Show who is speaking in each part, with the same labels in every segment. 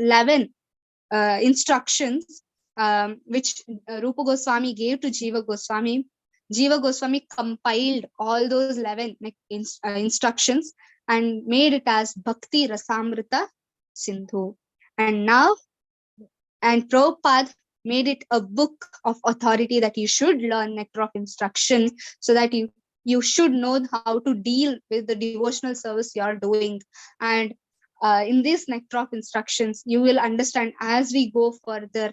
Speaker 1: 11 instructions which Rupa Goswami gave to Jiva Goswami. Jiva Goswami compiled all those 11 instructions and made it as Bhakti Rasamrita Sindhu. And now, and Prabhupada made it a book of authority that you should learn nectar of instruction, so that you should know how to deal with the devotional service you are doing. And in this nectar of instructions, you will understand as we go further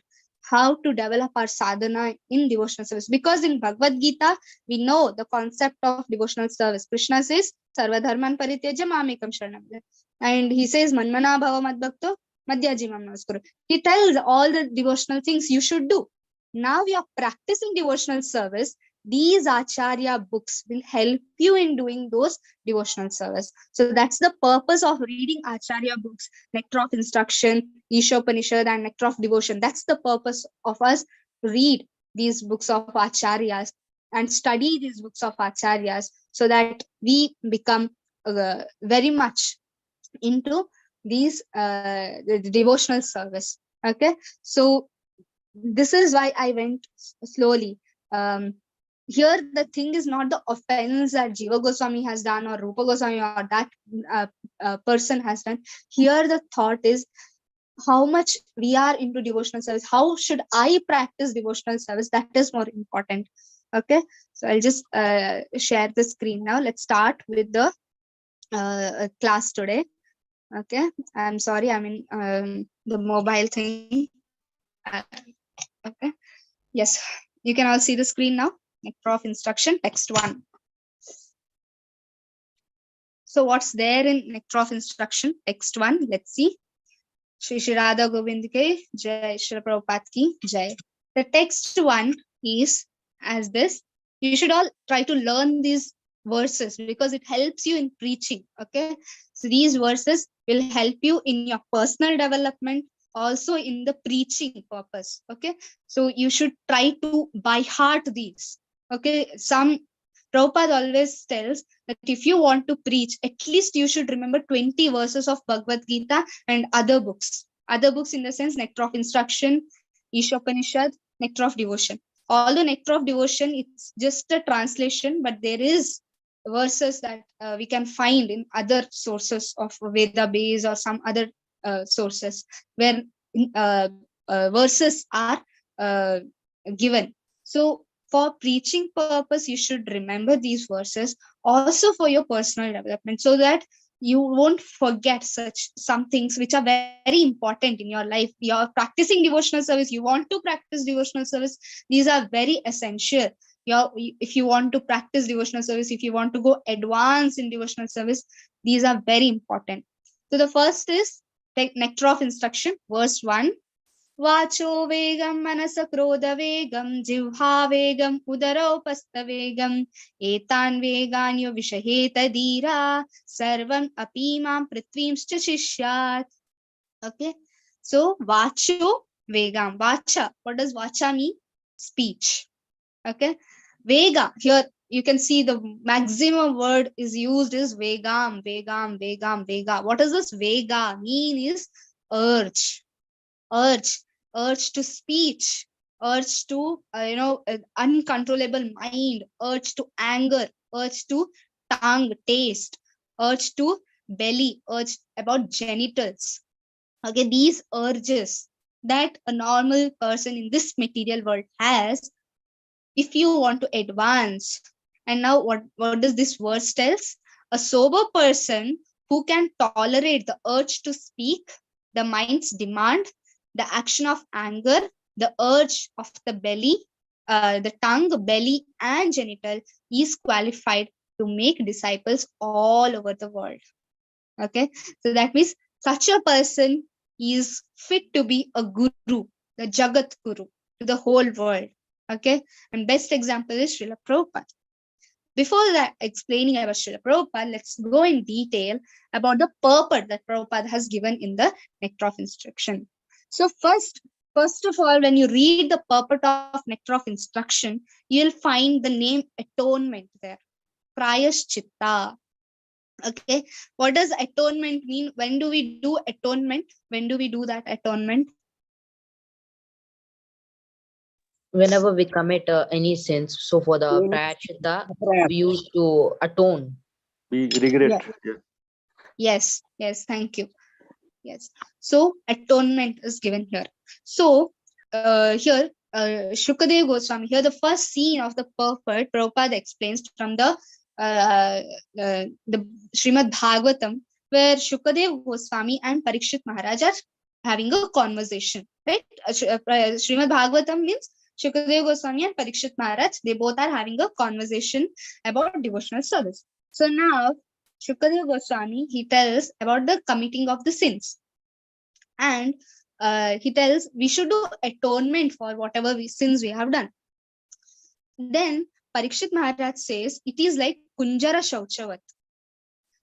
Speaker 1: how to develop our sadhana in devotional service. Because in Bhagavad Gita, we know the concept of devotional service. Krishna says, Sarva dharman parityaja mamekam sharanam. And he says, Manmana bhava madbhakto madhyajimam namaskuru. He tells all the devotional things you should do. Now we are practicing devotional service. These Acharya books will help you in doing those devotional service. So that's the purpose of reading Acharya books, Nectar of Instruction, Ishopanishad, and Nectar of Devotion. That's the purpose of us to read these books of Acharyas and study these books of Acharyas, so that we become very much into these the devotional service. Okay, so this is why I went slowly. Here the thing is not the offense that Jiva Goswami has done or Rupa Goswami or that person has done. Here the thought is how much we are into devotional service. How should I practice devotional service? That is more important. Okay, so I'll just share the screen now. Let's start with the class today. Okay, I'm sorry, I'm in the mobile thing. Okay, yes, you can all see the screen now. Nectar of Instruction, text 1. So what's there in Nectar of Instruction, text 1? Let's see. Shri Shri Radha Govind Ke Jai, Shri Prabhupada Ki Jai. The text 1 is as this. You should all try to learn these verses because it helps you in preaching. Okay, so these verses will help you in your personal development, also in the preaching purpose. Okay, so you should try to by heart these. Okay, some Prabhupada always tells that if you want to preach, at least you should remember 20 verses of Bhagavad Gita and other books. Other books in the sense Nectar of Instruction, Ishopanishad, Nectar of Devotion. Although Nectar of Devotion, it's just a translation, but there is verses that we can find in other sources of Veda base or some other sources where verses are given. So for preaching purpose, you should remember these verses also for your personal development, so that you won't forget some things which are very important in your life. You're practicing devotional service, you want to practice devotional service, these are very essential. If you want to practice devotional service, if you want to go advanced in devotional service, these are very important. So the first is Nectar of Instruction, verse 1. Vacho vegam manasa krodha vegam jivha vegam udaropastha vegam etan veganyo vishaheta dira sarvam apimam prithvimscha shishyat. Okay, so vacho vegam. Vacha, what does vacha mean? Speech. Okay, vega, here you can see the maximum word is used is vegam, vegam, vegam, vega. What does this vega mean? Is urge, urge to speech, urge to uncontrollable mind, urge to anger, urge to tongue taste, urge to belly, urge about genitals. Okay, these urges that a normal person in this material world has, if you want to advance. And now what does this verse tells? A sober person who can tolerate the urge to speak, the mind's demand, the action of anger, the urge of the belly, the tongue, belly, and genital, is qualified to make disciples all over the world. Okay, so that means such a person is fit to be a guru, the Jagat Guru to the whole world. Okay, and best example is Srila Prabhupada. Before that, explaining about Srila Prabhupada, let's go in detail about the purport that Prabhupada has given in the Nectar of Instruction. So first of all, when you read the purport of Nectar of Instruction, you'll find the name atonement there. Prayaschitta. Okay, what does atonement mean? When do we do atonement? When do we do that atonement?
Speaker 2: Whenever we commit any sins, so for the prayachita, we used to atone.
Speaker 3: We regret.
Speaker 1: Yeah. Yes, thank you. Yes. So atonement is given here. So here, Shukadev Goswami, here the first scene of the purport, Prabhupada explains from the Srimad Bhagavatam, where Shukadev Goswami and Parikshit Maharaj are having a conversation, right? Srimad Bhagavatam means Shukadev Goswami and Parikshit Maharaj, they both are having a conversation about devotional service. So now Shukadev Goswami, he tells about the committing of the sins. And he tells we should do atonement for whatever sins we have done. Then Parikshit Maharaj says it is like Kunjara Shauchavat.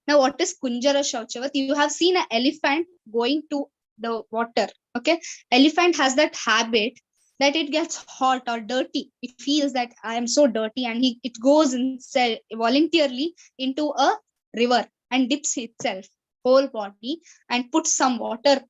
Speaker 1: Now, what is Kunjara Shauchavat? You have seen an elephant going to the water. Okay, elephant has that habit that it gets hot or dirty. It feels that I am so dirty, and it goes voluntarily into a river and dips itself whole body and puts some water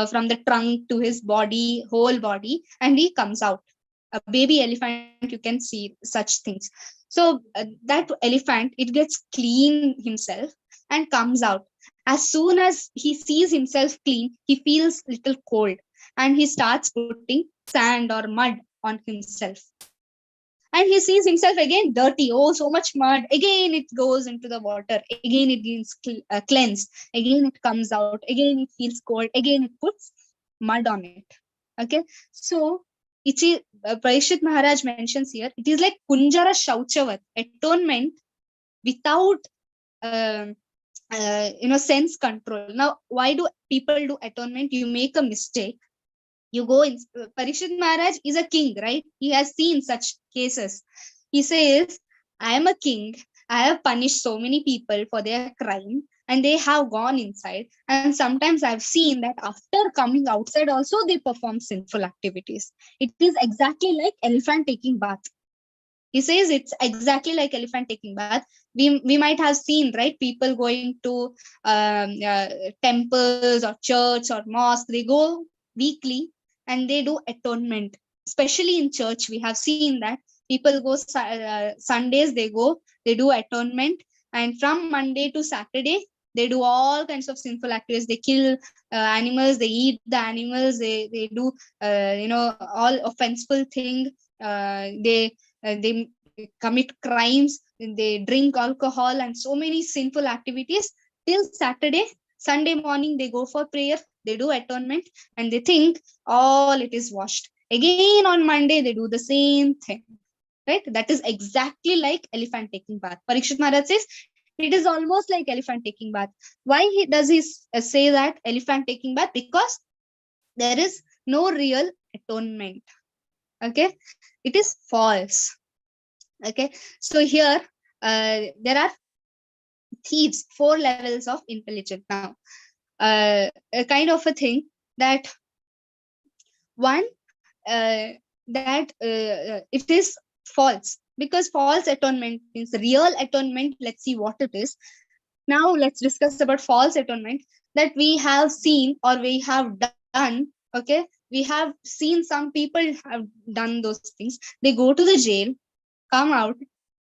Speaker 1: from the trunk to his body, whole body, and he comes out. A baby elephant, you can see such things. So that elephant, it gets clean himself and comes out. As soon as he sees himself clean, he feels little cold and he starts putting sand or mud on himself. And he sees himself again dirty. Oh, so much mud. Again, it goes into the water. Again, it gets cleansed. Again, it comes out. Again, it feels cold. Again, it puts mud on it. Okay. So, it is, Parikshit Maharaj mentions here, it is like Kunjara Shauchavat, atonement without sense control. Now, why do people do atonement? You make a mistake, you go in. Parikshit Maharaj is a king, right? He has seen such cases. He says, I am a king, I have punished so many people for their crime and they have gone inside, and sometimes I've seen that after coming outside also they perform sinful activities. It is exactly like elephant taking bath. He says it's exactly like elephant taking bath. We might have seen, right, people going to temples or church or mosque. They go weekly and they do atonement, especially in church. We have seen that people go Sundays, they do atonement, and from Monday to Saturday they do all kinds of sinful activities. They kill animals, they eat the animals, they do all offenseful thing. They commit crimes, they drink alcohol and so many sinful activities till Saturday. Sunday morning they go for prayer, they do atonement, and they think all it is washed. Again on Monday they do the same thing, right? That is exactly like elephant taking bath. Parikshit Maharaj says it is almost like elephant taking bath. Why does he say that elephant taking bath? Because there is no real atonement. Okay, it is false. Okay, so here there are thieves, 4 levels of intelligence. Now a kind of a thing that one that it is false, because false atonement means real atonement. Let's see what it is. Now let's discuss about false atonement that we have seen or we have done. Okay, we have seen some people have done those things. They go to the jail, come out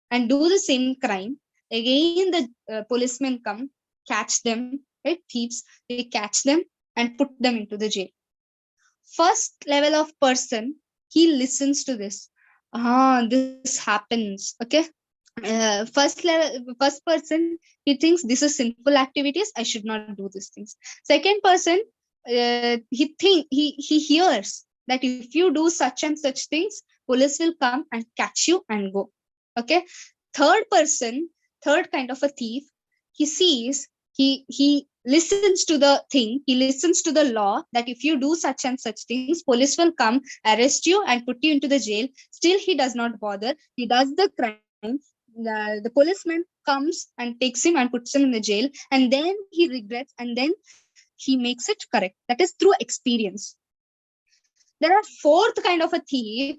Speaker 1: and do the same crime. Again, the policemen come, catch them, right? Thieves, they catch them and put them into the jail. First level of person, he listens to this. This happens. Okay. First person, he thinks this is sinful activities, I should not do these things. Second person, he hears that if you do such and such things, police will come and catch you and go. Okay. Third person, third kind of a thief, he sees, he listens to the thing, he listens to the law that if you do such and such things, police will come, arrest you and put you into the jail. Still he does not bother, he does the crime. The policeman comes and takes him and puts him in the jail, and then he regrets and then he makes it correct. That is through experience. There are fourth kind of a thief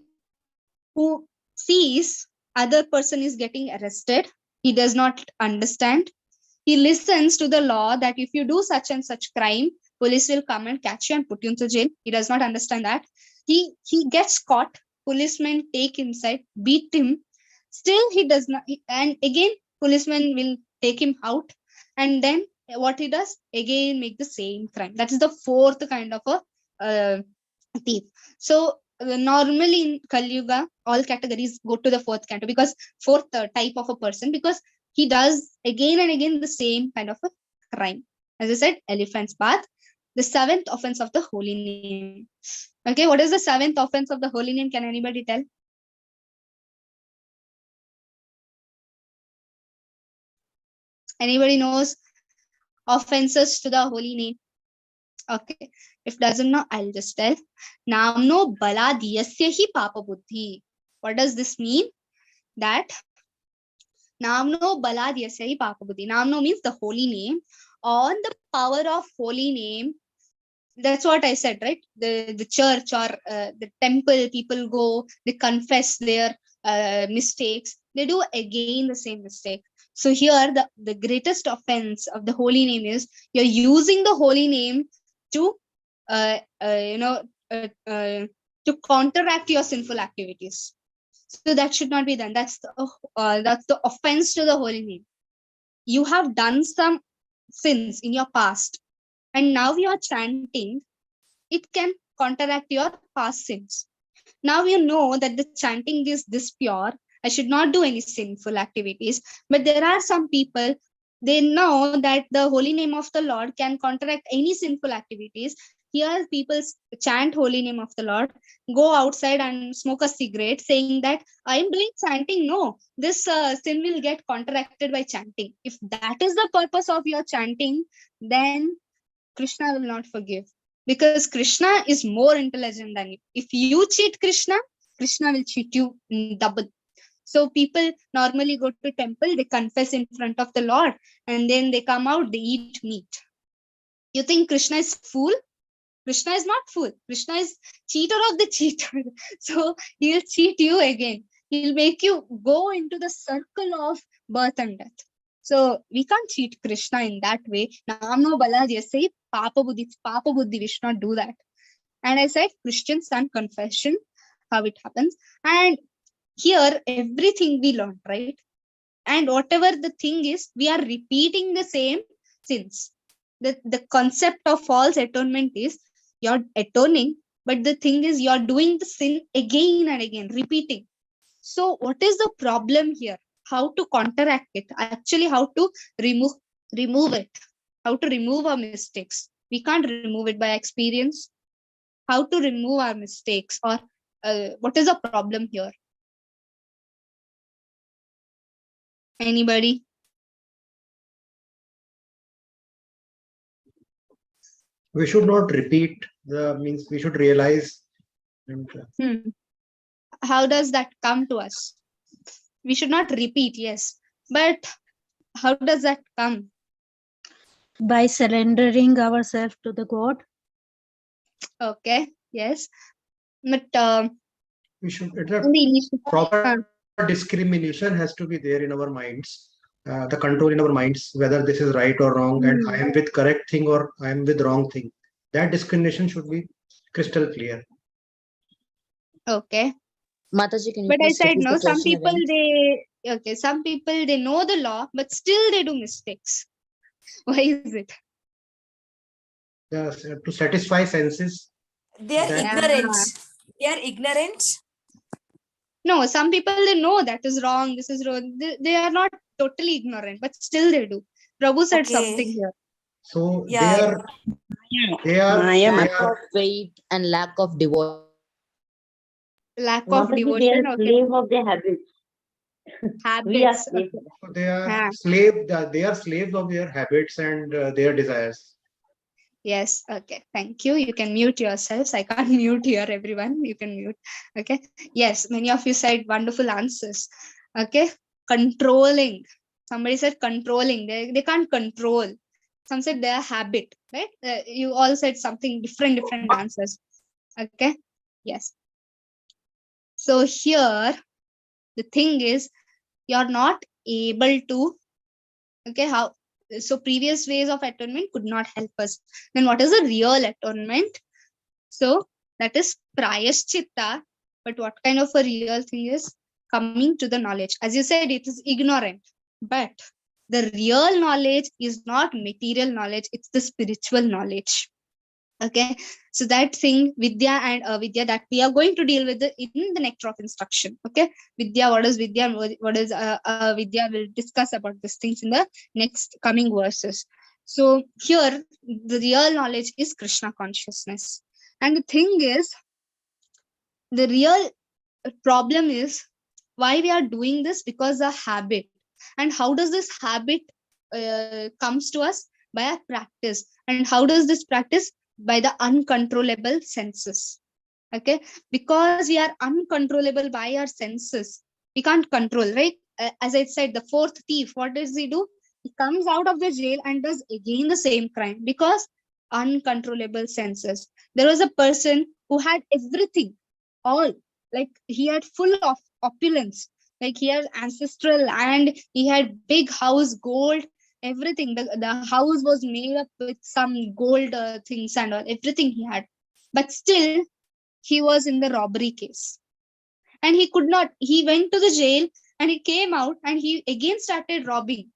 Speaker 1: who sees other person is getting arrested, he does not understand, He listens to the law that if you do such and such crime, police will come and catch you and put you into jail. He does not understand that. He gets caught. Policemen take him inside, beat him. Still, he does not. And again, policemen will take him out. And then what he does? Again, make the same crime. That is the fourth kind of a thief. So normally in Kali Yuga, all categories go to the fourth category, because fourth type of a person, because he does again and again the same kind of a crime. As I said, elephant's bath. The seventh offense of the holy name. Okay, what is the seventh offense of the holy name? Can anybody tell? Anybody knows offenses to the holy name? Okay, if doesn't know, I'll just tell. Namno baladiyasya hi papa buddhi. What does this mean? That Namno baladiyasya hi papa buddhi. Namno means the holy name. On the power of holy name, that's what I said, right? The church or the temple, people go, they confess their mistakes, they do again the same mistake. So here the greatest offense of the holy name is you're using the holy name to to counteract your sinful activities. So that should not be done. That's the offense to the holy name. You have done some sins in your past, and now you are chanting. It can counteract your past sins. Now you know that the chanting is this pure. I should not do any sinful activities. But there are some people, they know that the holy name of the Lord can counteract any sinful activities. Here people chant holy name of the Lord, go outside and smoke a cigarette saying that I am doing chanting. No, this sin will get counteracted by chanting. If that is the purpose of your chanting, then Krishna will not forgive, because Krishna is more intelligent than you. If you cheat Krishna, Krishna will cheat you in double. So people normally go to temple, they confess in front of the Lord, and then they come out, they eat meat. You think Krishna is fool? Krishna is not fool. Krishna is cheater of the cheater. So he'll cheat you again. He'll make you go into the circle of birth and death. So we can't cheat Krishna in that way. Namno Balaji, say Papa Buddhi, Papa Buddhi, we should not do that. And I said Christian son confession, how it happens. And here everything we learn, right? And whatever the thing is, we are repeating the same sins. The concept of false atonement is you're atoning, but the thing is you're doing the sin again and again, repeating. So what is the problem here? How to counteract it? Actually, how to remove it? How to remove our mistakes? We can't remove it by experience. How to remove our mistakes, or what is the problem here? Anybody?
Speaker 3: We should not repeat means we should realize. And,
Speaker 1: how does that come to us? We should not repeat, yes, but how does that come?
Speaker 4: By surrendering ourselves to the God.
Speaker 1: Okay, yes, but
Speaker 3: we should, proper discrimination has to be there in our minds, the control in our minds, whether this is right or wrong, and I am with correct thing or I am with wrong thing. That discrimination should be crystal clear.
Speaker 2: Okay. Mataji, can you
Speaker 1: but I
Speaker 2: please
Speaker 1: said
Speaker 2: repeat
Speaker 1: no,
Speaker 2: the
Speaker 1: some
Speaker 2: question
Speaker 1: people
Speaker 2: again?
Speaker 1: some people they know the law, but still they do mistakes. Why is it?
Speaker 3: Yes, to satisfy senses.
Speaker 5: They are ignorant. They are ignorant.
Speaker 1: No, some people they know that is wrong, this is wrong. They are not totally ignorant, but still they do. Prabhu said something here.
Speaker 3: So
Speaker 5: Yeah.
Speaker 3: they are
Speaker 2: Lack of faith and lack of devotion.
Speaker 1: Lack of devotion.
Speaker 4: They are slave of their habits. We are slaves.
Speaker 3: So they are they are slaves of their habits and their desires.
Speaker 1: Yes, okay, thank you. You can mute yourselves. I can't mute here, everyone. You can mute. Okay. Yes, many of you said wonderful answers. Okay. Controlling. Somebody said controlling. They can't control. Some said their habit, right? You all said something different answers. Okay. Yes. So here, the thing is, you're not able to, okay, how So previous ways of atonement could not help us. Then what is the real atonement? So that is prayashchitta. But what kind of a real thing is coming to the knowledge? As you said, it is ignorant. But the real knowledge is not material knowledge, it's the spiritual knowledge. Okay, so that thing vidya and avidya that we are going to deal with in the nectar of instruction. Okay, vidya, what is vidya and what is vidya, we'll discuss about these things in the next coming verses. So here the real knowledge is Krishna consciousness. And the thing is, the real problem is why we are doing this, because the habit. And how does this habit comes to us? By a practice. And how does this practice? By the uncontrollable senses. Okay, because we are uncontrollable by our senses, we can't control, right? As I said, the fourth thief, what does he do? He comes out of the jail and does again the same crime, because uncontrollable senses. There was a person who had everything, all, like he had full of opulence, like he had ancestral land, he had big house, gold, everything. The house was made up with some gold things and all, everything he had. But still, he was in the robbery case. And he could not, he went to the jail and he came out and he again started robbing.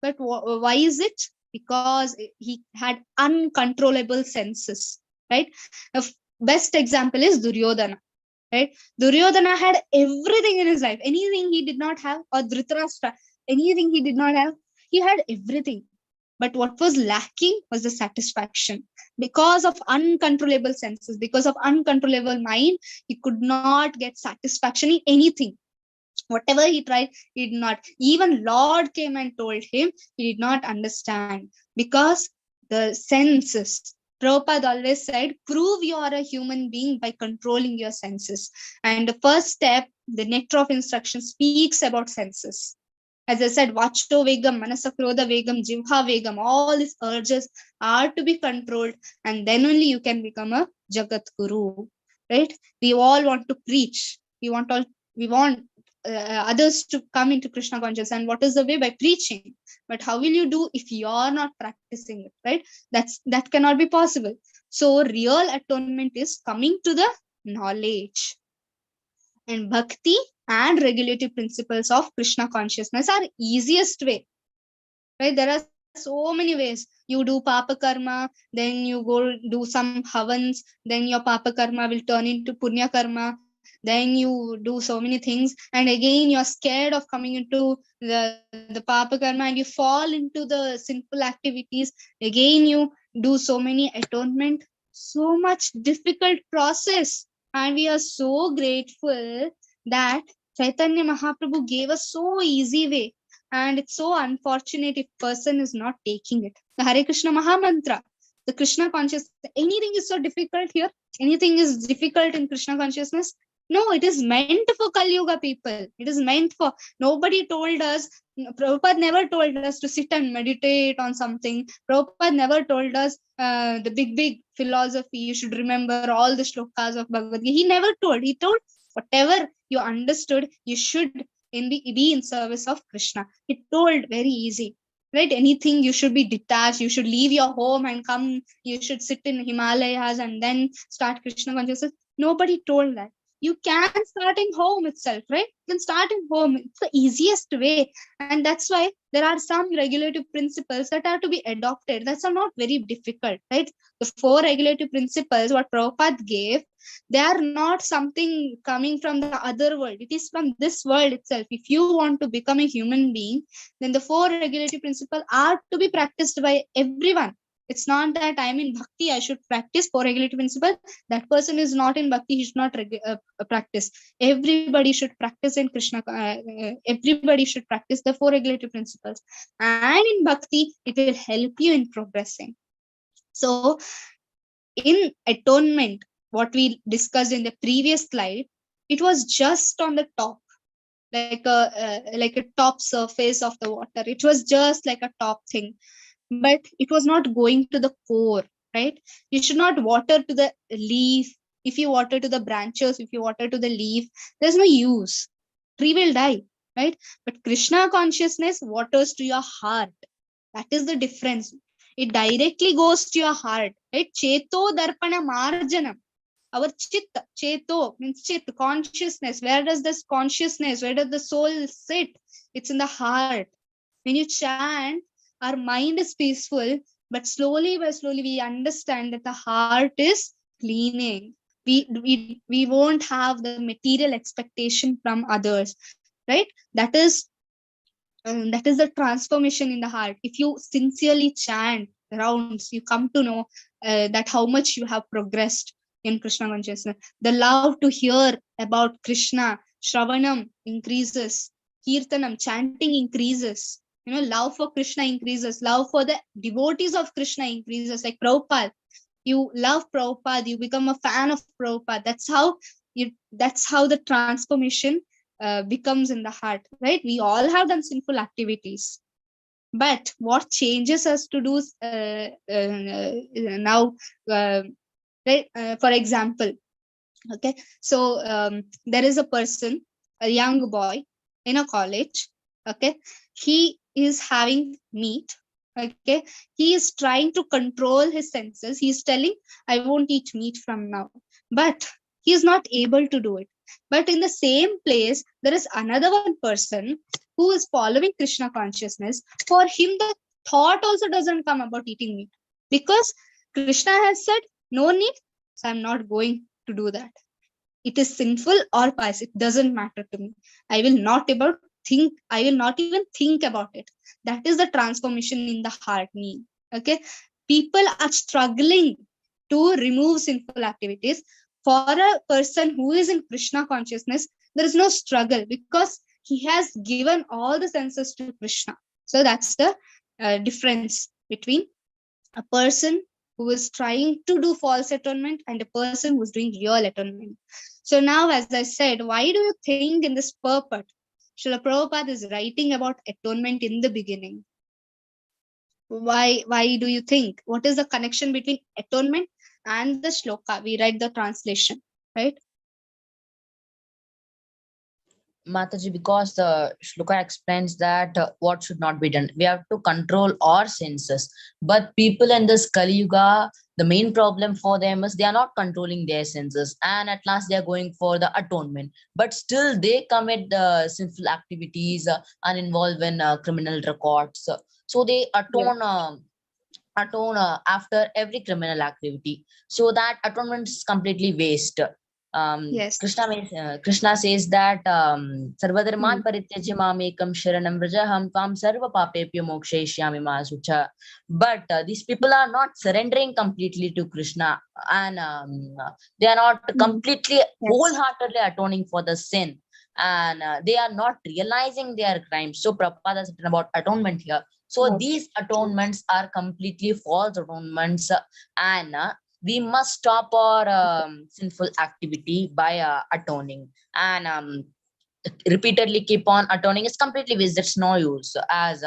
Speaker 1: But why is it? Because he had uncontrollable senses, right? Best example is Duryodhana, right? Duryodhana had everything in his life. Anything he did not have, or Dhritarashtra, anything he did not have, he had everything. But what was lacking was the satisfaction. Because of uncontrollable senses, because of uncontrollable mind, he could not get satisfaction in anything. Whatever he tried, he did not. Even Lord came and told him, he did not understand. Because the senses, Prabhupada always said, prove you are a human being by controlling your senses. And the first step, the nectar of instruction, speaks about senses. As I said, Vacho Vegam, Manasakroda Vegam, Jivha Vegam, all these urges are to be controlled, and then only you can become a Jagat Guru. Right? We all want to preach. We want others to come into Krishna consciousness. And what is the way? By preaching. But how will you do if you are not practicing it? Right? That cannot be possible. So real atonement is coming to the knowledge. And bhakti and regulative principles of Krishna consciousness are easiest way, right? There are so many ways. You do papa karma, then you go do some havans, then your papa karma will turn into punya karma, then you do so many things, and again you're scared of coming into the papa karma and you fall into the sinful activities. Again you do so many atonement, so much difficult process. And we are so grateful that Chaitanya Mahaprabhu gave us so easy way. And it's so unfortunate if person is not taking it. The Hare Krishna Maha Mantra, the Krishna consciousness, anything is so difficult here? Anything is difficult in Krishna consciousness? No, it is meant for Kali Yuga people. It is meant for, nobody told us, Prabhupada never told us to sit and meditate on something. Prabhupada never told us the big philosophy. You should remember all the shlokas of Bhagavad Gita. He never told. He told whatever you understood, you should be in service of Krishna. He told very easy. Right? Anything, you should be detached. You should leave your home and come. You should sit in Himalayas and then start Krishna consciousness. Nobody told that. You can start in home itself, right? You can start in home. It's the easiest way. And that's why there are some regulative principles that are to be adopted. That's not very difficult, right? The 4 regulative principles, what Prabhupada gave, they are not something coming from the other world. It is from this world itself. If you want to become a human being, then the 4 regulative principles are to be practiced by everyone. It's not that I'm in bhakti, I should practice 4 regulative principles. That person is not in bhakti, he should not practice. Everybody should practice in Krishna. Everybody should practice the 4 regulative principles. And in bhakti, it will help you in progressing. So in atonement, what we discussed in the previous slide, it was just on the top, like a top surface of the water. It was just like a top thing. But it was not going to the core, right? You should not water to the leaf. If you water to the branches, if you water to the leaf, there's no use. Tree will die, right? But Krishna consciousness waters to your heart. That is the difference. It directly goes to your heart, right? Cheto darpana marjanam. Our chitta, cheto means chit, consciousness. Where does this consciousness, where does the soul sit? It's in the heart. When you chant, our mind is peaceful, but slowly by slowly we understand that the heart is cleaning. We won't have the material expectation from others, right? That is the transformation in the heart. If you sincerely chant rounds, you come to know that how much you have progressed in Krishna consciousness. The love to hear about Krishna, Shravanam increases, Kirtanam, chanting increases. Love for Krishna increases, love for the devotees of Krishna increases. Like Prabhupada, you love Prabhupada, you become a fan of Prabhupada. That's how the transformation becomes in the heart, right? We all have done sinful activities, but what changes us to do now, right? For example, okay, so there is a person, a young boy in a college, okay, he is having meat, okay, he is trying to control his senses. He's telling, I won't eat meat from now, but he is not able to do it. But in the same place, there is another one person who is following Krishna consciousness. For him, the thought also doesn't come about eating meat, because Krishna has said no need, so I'm not going to do that. It is sinful or pious, it doesn't matter to me. I will not even think about it. That is the transformation in the heart mean. Okay, people are struggling to remove sinful activities. For a person who is in Krishna consciousness, there is no struggle, because he has given all the senses to Krishna. So that's the difference between a person who is trying to do false atonement and a person who is doing real atonement. So now, as I said, why do you think in this purport, Srila Prabhupada is writing about atonement in the beginning? Why do you think? What is the connection between atonement and the shloka? We read the translation, right?
Speaker 2: Mataji, because the shloka explains that what should not be done. We have to control our senses. But people in this Kali Yuga, the main problem for them is they are not controlling their senses. And at last they are going for the atonement. But still they commit the sinful activities and involve in criminal records. So they atone after every criminal activity. So that atonement is completely waste.
Speaker 1: Yes.
Speaker 2: Krishna says that Sarvadharman Parityajya Mamekam Sharanam Vrajaham Tvam Sarva Papepyo Mokshayishyami Ma Sucha. But these people are not surrendering completely to Krishna, and they are not completely wholeheartedly atoning for the sin, and they are not realizing their crimes. So Prabhupada has written about atonement here. So these atonements are completely false atonements, and we must stop our sinful activity by atoning, and repeatedly keep on atoning is completely waste. That's no use, as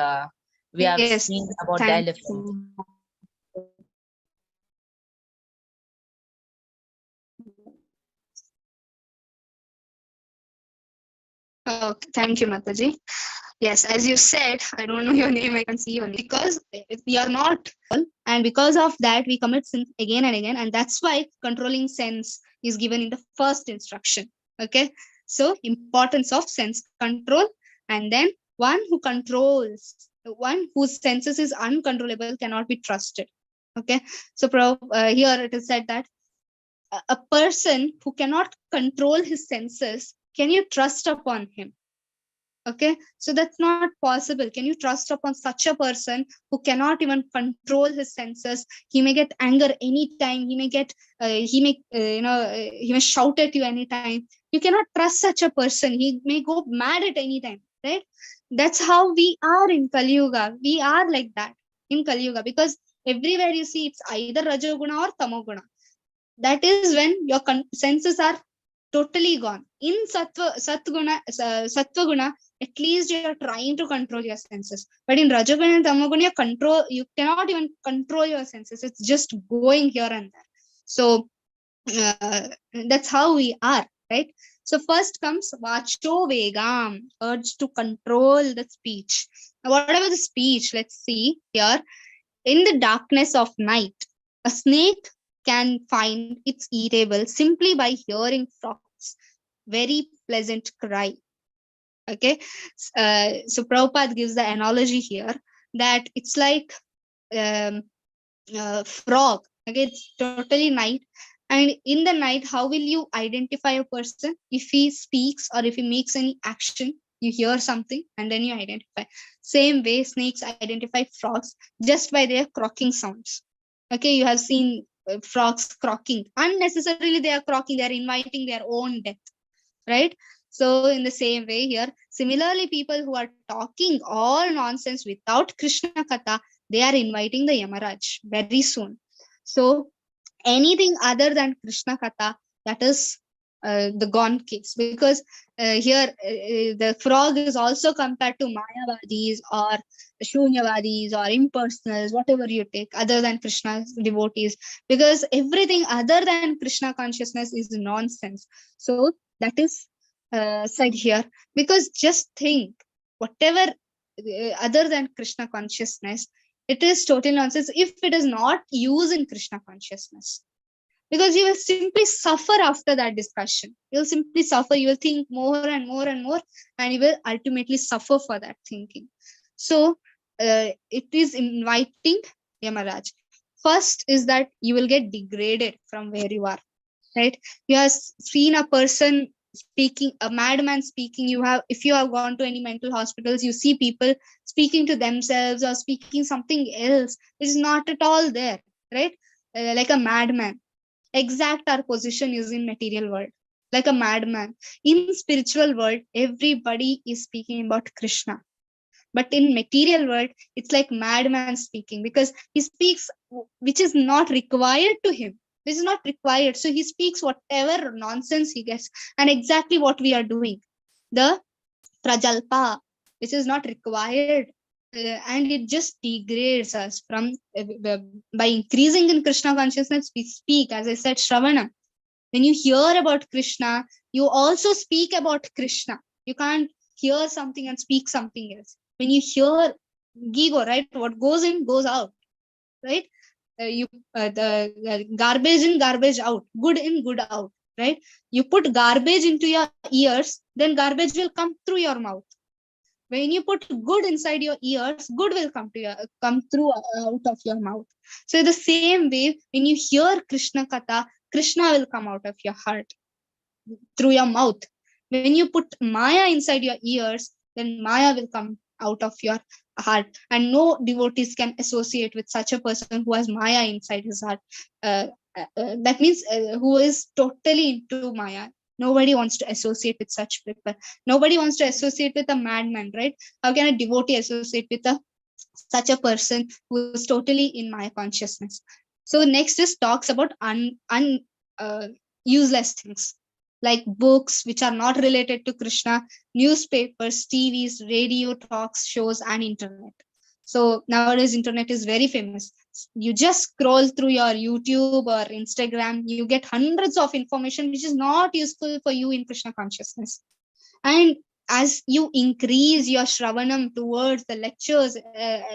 Speaker 2: we have seen about the elephant.
Speaker 1: Okay, thank you, Mataji. Yes, as you said, I don't know your name, I can see your name. Because if we are not, and because of that, we commit sins again and again. And that's why controlling sense is given in the first instruction. Okay, so importance of sense control. And then one who controls, one whose senses is uncontrollable cannot be trusted. Okay, so here it is said that a person who cannot control his senses, can you trust upon him? Okay, so that's not possible. Can you trust upon such a person who cannot even control his senses? He may get anger anytime. He may get he may shout at you anytime. You cannot trust such a person. He may go mad at any time, right? That's how we are in Kali Yuga. We are like that in Kali Yuga, because everywhere you see it's either Rajoguna or Tamoguna. That is when your senses are totally gone. In Sattva-guna, at least you are trying to control your senses. But in Rajoguna and Tamoguna, you cannot even control your senses. It's just going here and there. So that's how we are, right? So first comes Vacho Vegam, urge to control the speech. Whatever the speech, let's see here. In the darkness of night, a snake can find its eatable simply by hearing frogs' very pleasant cry. Okay, so Prabhupada gives the analogy here that it's like frog. Okay, it's totally night, and in the night, how will you identify a person? If he speaks or if he makes any action, you hear something and then you identify. Same way, snakes identify frogs just by their croaking sounds. Okay, you have seen frogs croaking. Unnecessarily, they are croaking. They are inviting their own death, right? So in the same way here, similarly, people who are talking all nonsense without Krishna Katha, they are inviting the Yamaraj very soon. So anything other than Krishna Katha, that is the gone case, because here the frog is also compared to Mayavadis or Shunyavadis or impersonals, whatever you take, other than Krishna's devotees, because everything other than Krishna consciousness is nonsense. So that is said here, because just think, whatever other than Krishna consciousness, it is total nonsense if it is not used in Krishna consciousness. Because you will simply suffer after that discussion. You will simply suffer. You will think more and more and more, and you will ultimately suffer for that thinking. So it is inviting Yamaraj. First is that you will get degraded from where you are, right? You have seen a person speaking, a madman speaking. You have, if you have gone to any mental hospitals, you see people speaking to themselves or speaking something else which is not at all there, right? Like a madman. Exact our position is in material world, like a madman. In spiritual world, everybody is speaking about Krishna, but in material world, it's like madman speaking, because he speaks which is not required to him, which is not required. So he speaks whatever nonsense he gets, and exactly what we are doing, the prajalpa, which is not required, and it just degrades us from by increasing in Krishna consciousness. We speak, as I said, Shravanam. When you hear about Krishna, you also speak about Krishna. You can't hear something and speak something else. When you hear Gigo, right, what goes in goes out, right? You the garbage in, garbage out, good in, good out, right? You put garbage into your ears, then garbage will come through your mouth. When you put good inside your ears, good will come through out of your mouth. So the same way, when you hear Krishna Katha, Krishna will come out of your heart through your mouth. When you put Maya inside your ears, then Maya will come out of your heart. And no devotees can associate with such a person who has Maya inside his heart. That means who is totally into Maya. Nobody wants to associate with such people. Nobody wants to associate with a madman, right? How can a devotee associate with such a person who is totally in Maya consciousness? So next is talks about useless things, like books which are not related to Krishna, newspapers, TVs, radio talks, shows, and internet. So nowadays, internet is very famous. You just scroll through your YouTube or Instagram, you get hundreds of information which is not useful for you in Krishna consciousness. And as you increase your Shravanam towards the lectures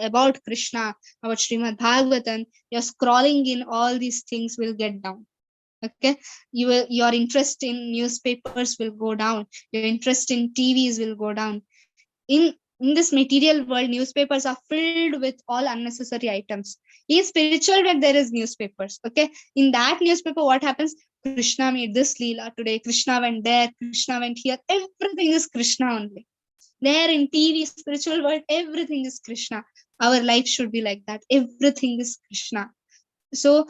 Speaker 1: about Krishna, about Srimad Bhagavatam, your scrolling in all these things will get down. Okay, your interest in newspapers will go down, your interest in TVs will go down. In this material world, newspapers are filled with all unnecessary items. In spiritual world, there is newspapers. Okay, in that newspaper, what happens? Krishna made this leela today, Krishna went there, Krishna went here. Everything is Krishna only. There in TV, spiritual world, everything is Krishna. Our life should be like that. Everything is Krishna. So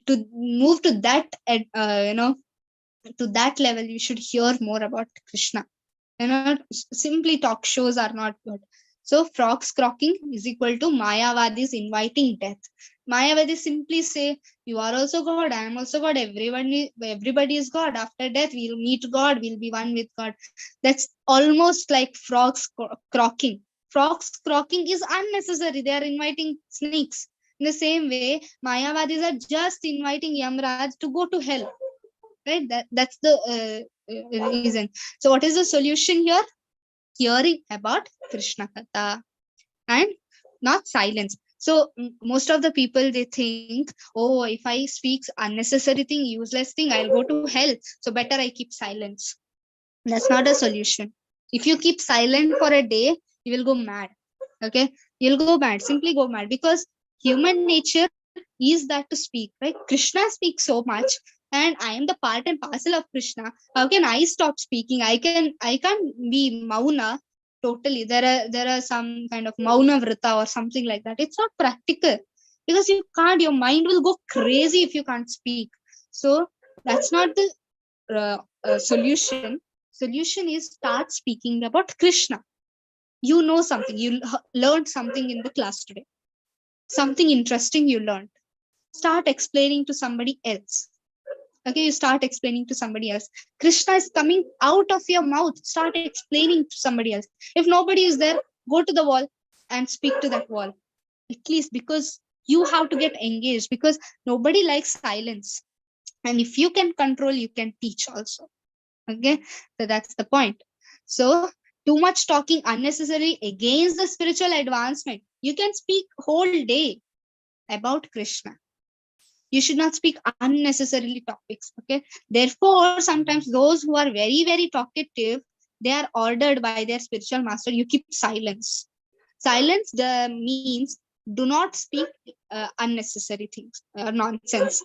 Speaker 1: to move to that to that level, you should hear more about Krishna. Simply talk shows are not good. So frogs croaking is equal to Mayavadis inviting death. Mayavadis simply say, you are also God, I am also God, everybody is God. After death, we'll meet God, we'll be one with God. That's almost like frogs croaking. Frogs croaking is unnecessary. They are inviting snakes. In the same way, Mayavadis are just inviting Yamraj to go to hell. Right? That's the reason. So what is the solution here? Hearing about Krishna Katha. and not silence. So most of the people, they think, oh, if I speak unnecessary thing, useless thing, I'll go to hell. So better I keep silence. That's not a solution. If you keep silent for a day, you will go mad. Okay, you'll go mad. Simply go mad, because human nature is that to speak. Right? Krishna speaks so much, and I am the part and parcel of Krishna. How can I stop speaking? I can't be mauna totally. There are some kind of mauna vrita or something like that. It's not practical, because you can't. Your mind will go crazy if you can't speak. So that's not the solution. Solution is start speaking about Krishna. You know something, you learned something in the class today, something interesting you learned, start explaining to somebody else. Okay, you start explaining to somebody else. Krishna is coming out of your mouth, start explaining to somebody else. If nobody is there, go to the wall and speak to that wall, at least, because you have to get engaged, because nobody likes silence. And if you can control, you can teach also. Okay, so that's the point. So too much talking unnecessary against the spiritual advancement. You can speak whole day about Krishna. You should not speak unnecessarily topics. Okay, therefore sometimes those who are very very talkative, they are ordered by their spiritual master, you keep silence. Silence means do not speak unnecessary things or nonsense.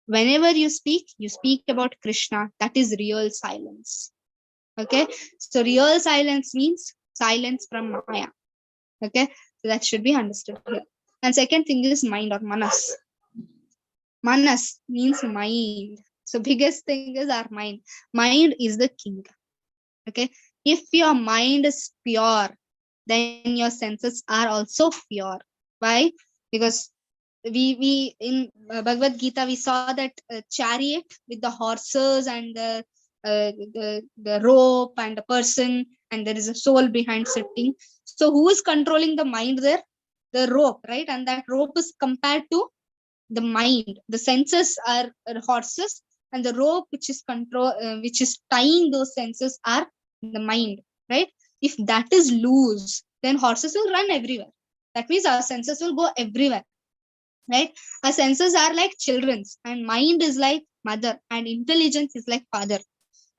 Speaker 1: Whenever you speak about Krishna. That is real silence. Okay, so real silence means silence from Maya. Okay, so that should be understood here. And second thing is mind or manas. Manas means mind. So biggest thing is our mind. Mind is the king. Okay, if your mind is pure, then your senses are also pure. Why? Because we in Bhagavad Gita we saw that chariot with the horses and the rope and the person, and there is a soul behind sitting. So who is controlling the mind there? The rope, right? And that rope is compared to the mind. The senses are horses, and the rope which is tying those senses are the mind, right? If that is loose, then horses will run everywhere. That means our senses will go everywhere, right? Our senses are like children's, and mind is like mother, and intelligence is like father.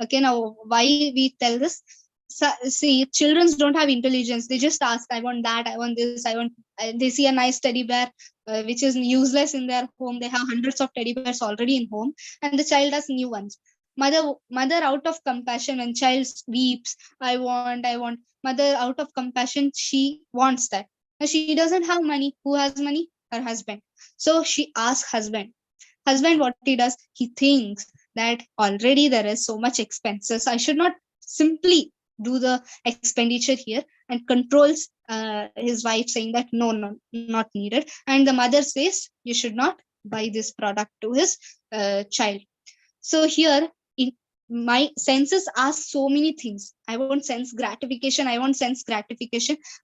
Speaker 1: Okay, now why we tell this? So, see, children don't have intelligence. They just ask, I want that, I want this, I want. They see a nice teddy bear, which is useless in their home. They have hundreds of teddy bears already in home, and the child has new ones. Mother, out of compassion, when child weeps, I want. Mother, out of compassion, she wants that. Now, she doesn't have money. Who has money? Her husband. So she asks husband. Husband, what he does, he thinks that already there is so much expenses, I should not simply do the expenditure here, and controls his wife, saying that no, not needed. And the mother says you should not buy this product to his child. So here in my senses ask so many things. I want sense gratification,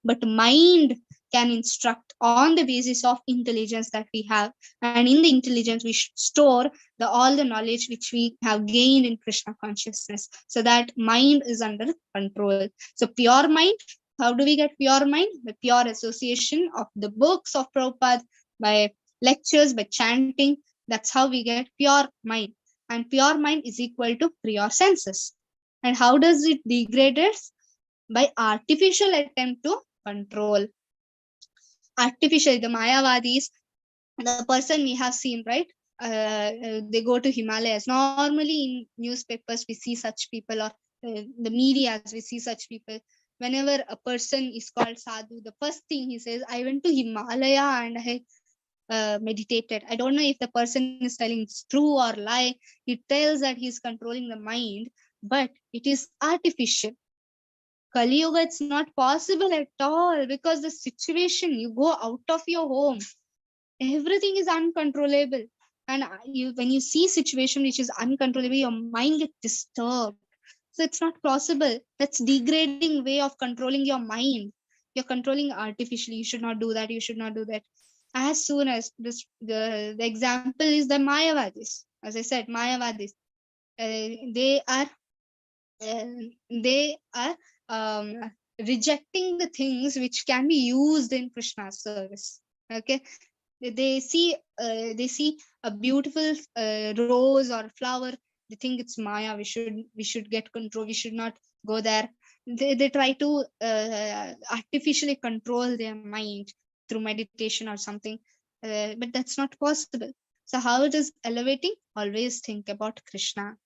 Speaker 1: but mind can instruct on the basis of intelligence that we have. And in the intelligence we should store all the knowledge which we have gained in Krishna consciousness, so that mind is under control. So pure mind, how do we get pure mind? The pure association of the books of Prabhupada, by lectures, by chanting. That's how we get pure mind. And pure mind is equal to pure senses. And how does it degrade it? By artificial attempt to control. Artificial, the Mayavadis, the person we have seen, right? They go to Himalayas. Normally in newspapers we see such people, or the media we see such people. Whenever a person is called sadhu, the first thing he says, I went to Himalaya and I meditated. I don't know if the person is telling it's true or lie. It tells that he's controlling the mind, but it is artificial. Kali Yuga, it's not possible at all, because the situation, you go out of your home, everything is uncontrollable. And when you see situation which is uncontrollable, your mind gets disturbed. So it's not possible. That's degrading way of controlling your mind. You're controlling artificially. You should not do that. You should not do that. As soon as this, the example is the Mayavadis. As I said, Mayavadis. They are rejecting the things which can be used in Krishna's service. Okay, they see a beautiful rose or flower. They think it's Maya. We should get control. We should not go there. They try to artificially control their mind through meditation or something, but that's not possible. So how it is elevating? Always think about Krishna.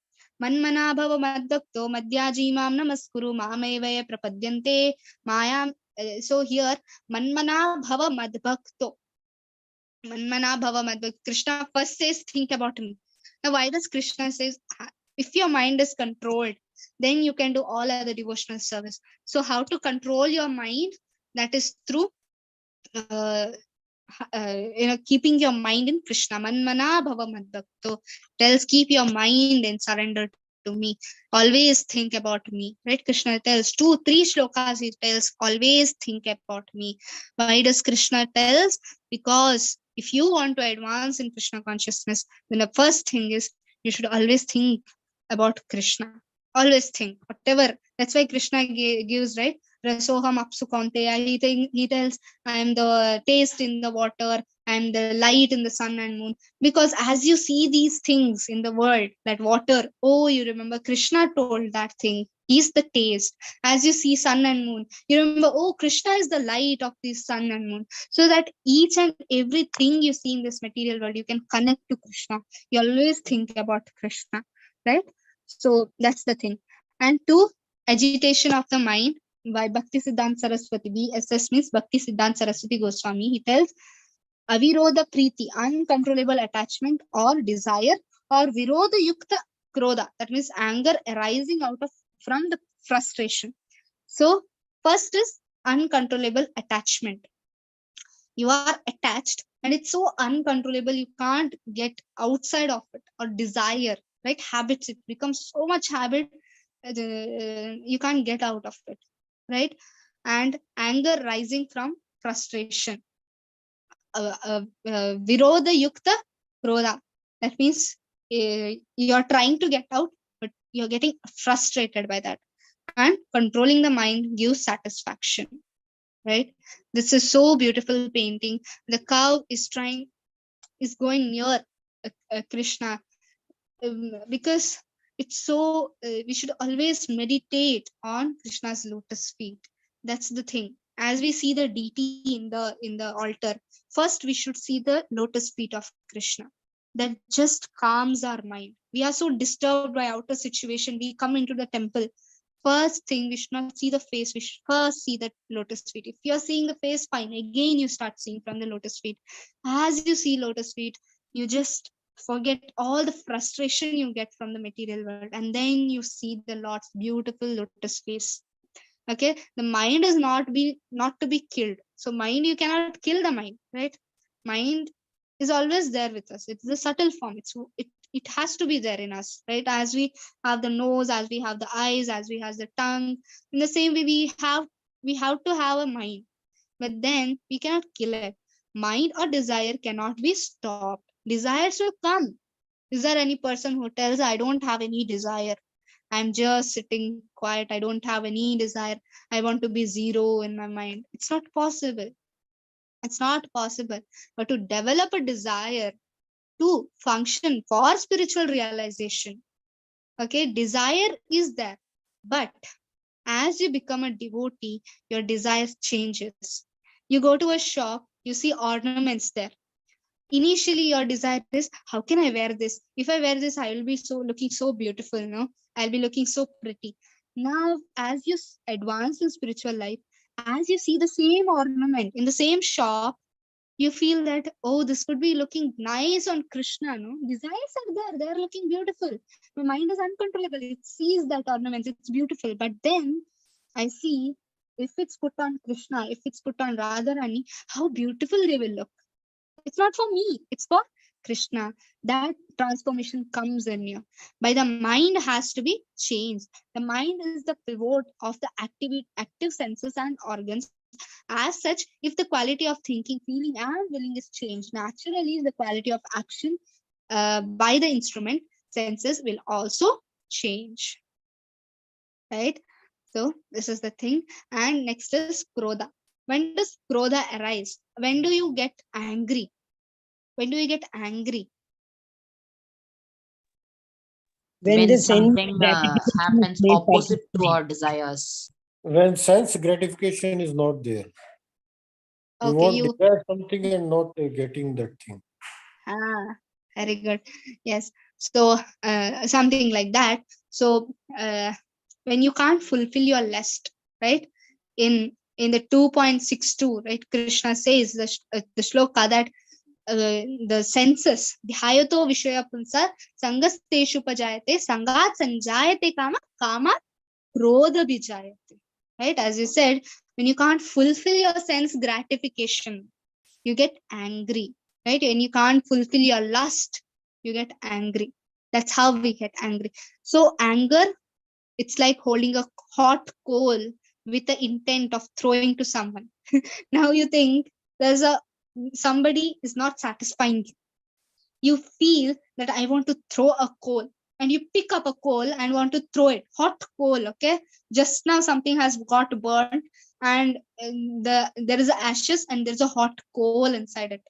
Speaker 1: Manmana bhava madbhakto madhyajimam namaskuru mamevaya prapadyante mayam. So here, manmana bhava madbhakto. Manmana bhava madbhakto. Krishna first says, think about me. Now, why does Krishna says, if your mind is controlled, then you can do all other devotional service. So how to control your mind? That is through keeping your mind in Krishna. Manmana bhava madbhakto tells, keep your mind and surrender to me. Always think about me. Right? Krishna tells 2-3 shlokas. He tells, always think about me. Why does Krishna tells? Because if you want to advance in Krishna consciousness, then the first thing is you should always think about Krishna. Always think, whatever. That's why Krishna gives, right? Rasoham apsu kaunteya. He tells, I am the taste in the water, I am the light in the sun and moon. Because as you see these things in the world, that water, oh, you remember Krishna told that thing. He's the taste. As you see sun and moon, you remember, oh, Krishna is the light of this sun and moon. So that each and everything you see in this material world, you can connect to Krishna. You always think about Krishna, right? So that's the thing. And 2, agitation of the mind by Bhakti Siddhanta Saraswati. BSS means Bhakti Siddhanta Saraswati Goswami. He tells, avirodha priti, uncontrollable attachment or desire, or virodha yukta krodha, that means anger arising out of from the frustration. So first is uncontrollable attachment. You are attached and it's so uncontrollable, you can't get outside of it. Or desire, right? Habits, it becomes so much habit, you can't get out of it, right? And anger rising from frustration. Virodha yukta krodha, that means you're trying to get out, but you're getting frustrated by that. And controlling the mind gives satisfaction, right? This is so beautiful painting. The cow is going near Krishna, because it's so we should always meditate on Krishna's lotus feet. That's the thing. As we see the deity in the altar, first we should see the lotus feet of Krishna. That just calms our mind. We are so disturbed by outer situation. We come into the temple. First thing, we should not see the face. We should first see the lotus feet. If you're seeing the face, fine. Again, you start seeing from the lotus feet. As you see lotus feet, you just forget all the frustration you get from the material world, and then you see the Lord's beautiful lotus face. Okay, the mind is not to be killed. So mind, you cannot kill the mind, right? Mind is always there with us. It's the subtle form. It has to be there in us, right? As we have the nose, as we have the eyes, as we have the tongue, in the same way we have to have a mind, but then we cannot kill it. Mind or desire cannot be stopped. Desires will come. Is there any person who tells, I don't have any desire, I'm just sitting quiet, I don't have any desire, I want to be zero in my mind? It's not possible. It's not possible. But to develop a desire to function for spiritual realization, okay, desire is there. But as you become a devotee, your desire changes. You go to a shop, you see ornaments there. Initially, your desire is, how can I wear this? If I wear this, I will be looking so beautiful, no? I'll be looking so pretty. Now, as you advance in spiritual life, as you see the same ornament in the same shop, you feel that, oh, this would be looking nice on Krishna, no? Desires are there, they're looking beautiful. My mind is uncontrollable. It sees that ornament, it's beautiful. But then I see, if it's put on Krishna, if it's put on Radharani, how beautiful they will look. It's not for me, it's for Krishna. That transformation comes in you. By the mind has to be changed. The mind is the pivot of the active senses and organs. As such, if the quality of thinking, feeling, and willing is changed, naturally the quality of action by the instrument senses will also change. Right? So this is the thing. And next is krodha. When does krodha arise? When do you get angry? When do you get angry?
Speaker 6: When
Speaker 2: When
Speaker 6: the sense
Speaker 2: something
Speaker 6: gratification
Speaker 2: happens
Speaker 6: is
Speaker 2: opposite to
Speaker 6: satisfied.
Speaker 2: our desires.
Speaker 7: When sense gratification is not there. You
Speaker 1: Okay,
Speaker 7: want
Speaker 1: you
Speaker 7: desire something and not getting that thing.
Speaker 1: very good. Yes. So something like that. So when you can't fulfill your lust, right? In the 2.62, right? Krishna says the shloka that the senses, the hayato vishaya punsa sangasteshu pajayate sangat sanjayate kama kama krodha vijayate. Right? As you said, when you can't fulfill your sense gratification, you get angry, right? When you can't fulfill your lust, you get angry. That's how we get angry. So anger, it's like holding a hot coal with the intent of throwing to someone. Now you think there's somebody is not satisfying you. You feel that I want to throw a coal, and you pick up a coal and want to throw it. Hot coal, okay? Just now something has got burnt, and there is ashes and there's a hot coal inside it,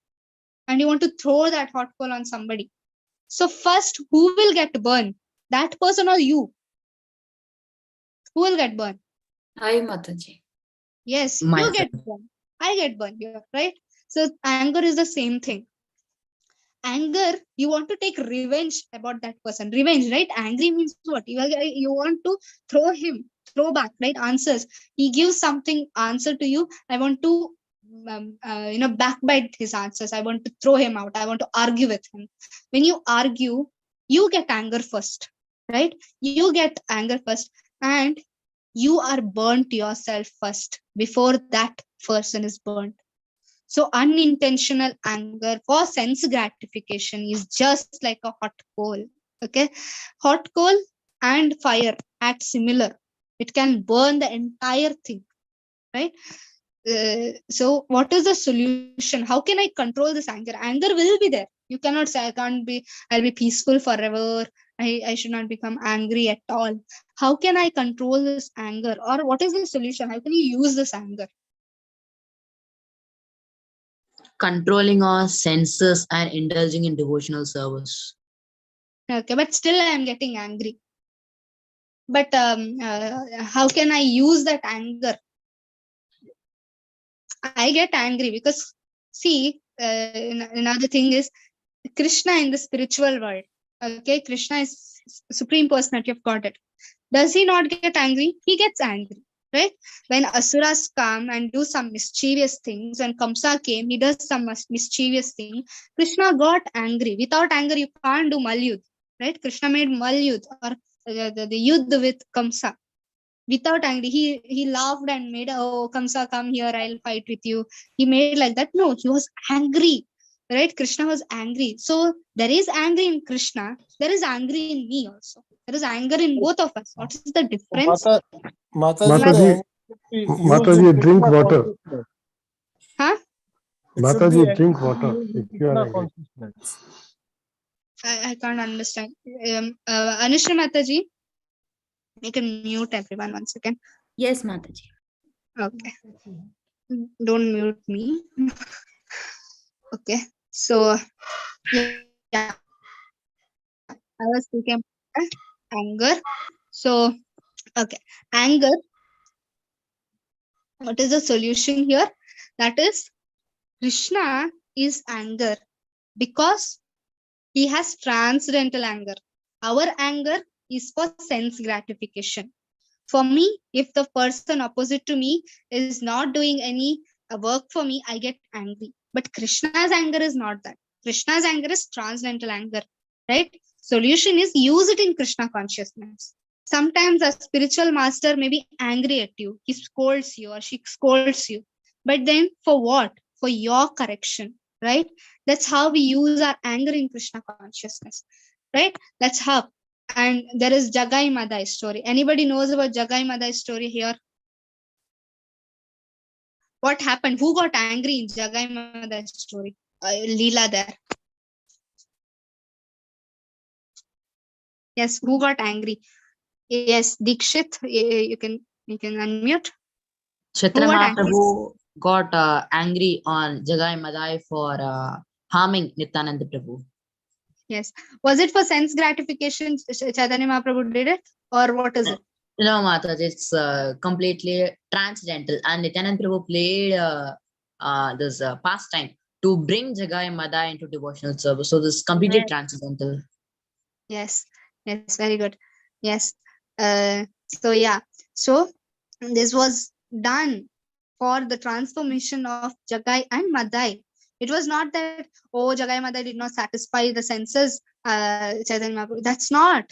Speaker 1: and you want to throw that hot coal on somebody. So first, who will get burned? That person or you? Who will get burned?
Speaker 5: I, Mataji.
Speaker 1: Yes, you
Speaker 2: Myself.
Speaker 1: get burned. I get burned here, right? So anger is the same thing. Anger, you want to take revenge about that person. Revenge, right? Angry means what? You want to throw back, right? Answers. He gives something answer to you. I want to backbite his answers. I want to throw him out. I want to argue with him. When you argue, you get anger first, right? You get anger first, and you are burnt yourself first before that person is burnt. So unintentional anger for sense gratification is just like a hot coal. Okay, hot coal and fire act similar. It can burn the entire thing, right? So what is the solution? How can I control this anger? Anger will be there. You cannot say I'll be peaceful forever. I should not become angry at all. How can I control this anger? Or what is the solution? How can you use this anger?
Speaker 2: Controlling our senses and indulging in devotional service.
Speaker 1: Okay, but still I am getting angry. But how can I use that anger? I get angry because, see, another thing is Krishna in the spiritual world. Okay, Krishna is Supreme Personality of Godhead. Does he not get angry? He gets angry, right? When Asuras come and do some mischievous things, when Kamsa came, he does some mischievous thing. Krishna got angry. Without anger, you can't do Malyud, right? Krishna made Malyud or the Yudh with Kamsa. Without anger, he laughed and made, oh, Kamsa, come here, I'll fight with you. He made like that. No, he was angry, right? Krishna was angry. So there is anger in Krishna. There is anger in me also. There is anger in both of us. What is the difference?
Speaker 7: Mataji,
Speaker 8: Mataji, drink water.
Speaker 1: Huh?
Speaker 8: Mataji, drink water. If you are angry.
Speaker 1: I can't understand. Anushra Mataji, you can mute everyone once again.
Speaker 5: Yes, Mataji.
Speaker 1: Okay. Don't mute me. Okay. So, yeah. I was speaking about anger. So, okay. Anger. What is the solution here? That is, Krishna is anger because he has transcendental anger. Our anger is for sense gratification. For me, if the person opposite to me is not doing any work for me, I get angry. But Krishna's anger is not that. Krishna's anger is transcendental anger, right? Solution is use it in Krishna consciousness. Sometimes a spiritual master may be angry at you. He scolds you or she scolds you. But then for what? For your correction, right? That's how we use our anger in Krishna consciousness, right? That's how. And there is Jagai Madai story. Anybody knows about Jagai Madai story here? What happened? Who got angry in Jagai Madai story? Leela there. Yes, who got angry? Yes, Dikshit, you You can unmute.
Speaker 2: Chaitanya
Speaker 1: Who got angry?
Speaker 2: Mahaprabhu got angry on Jagai Madai for harming Nityananda Prabhu.
Speaker 1: Yes. Was it for sense gratification? Chaitanya Mahaprabhu did it, or what is it?
Speaker 2: No, Mataji, it's completely transcendental. And Nityananda Prabhu played this pastime to bring Jagai Madai into devotional service. So this is completely
Speaker 1: Yes.
Speaker 2: transcendental.
Speaker 1: Yes. Yes. Very good. Yes. So yeah. So this was done for the transformation of Jagai and Madai. It was not that, oh, Jagai Madai did not satisfy the senses, Chaitanya Mahaprabhu. That's not.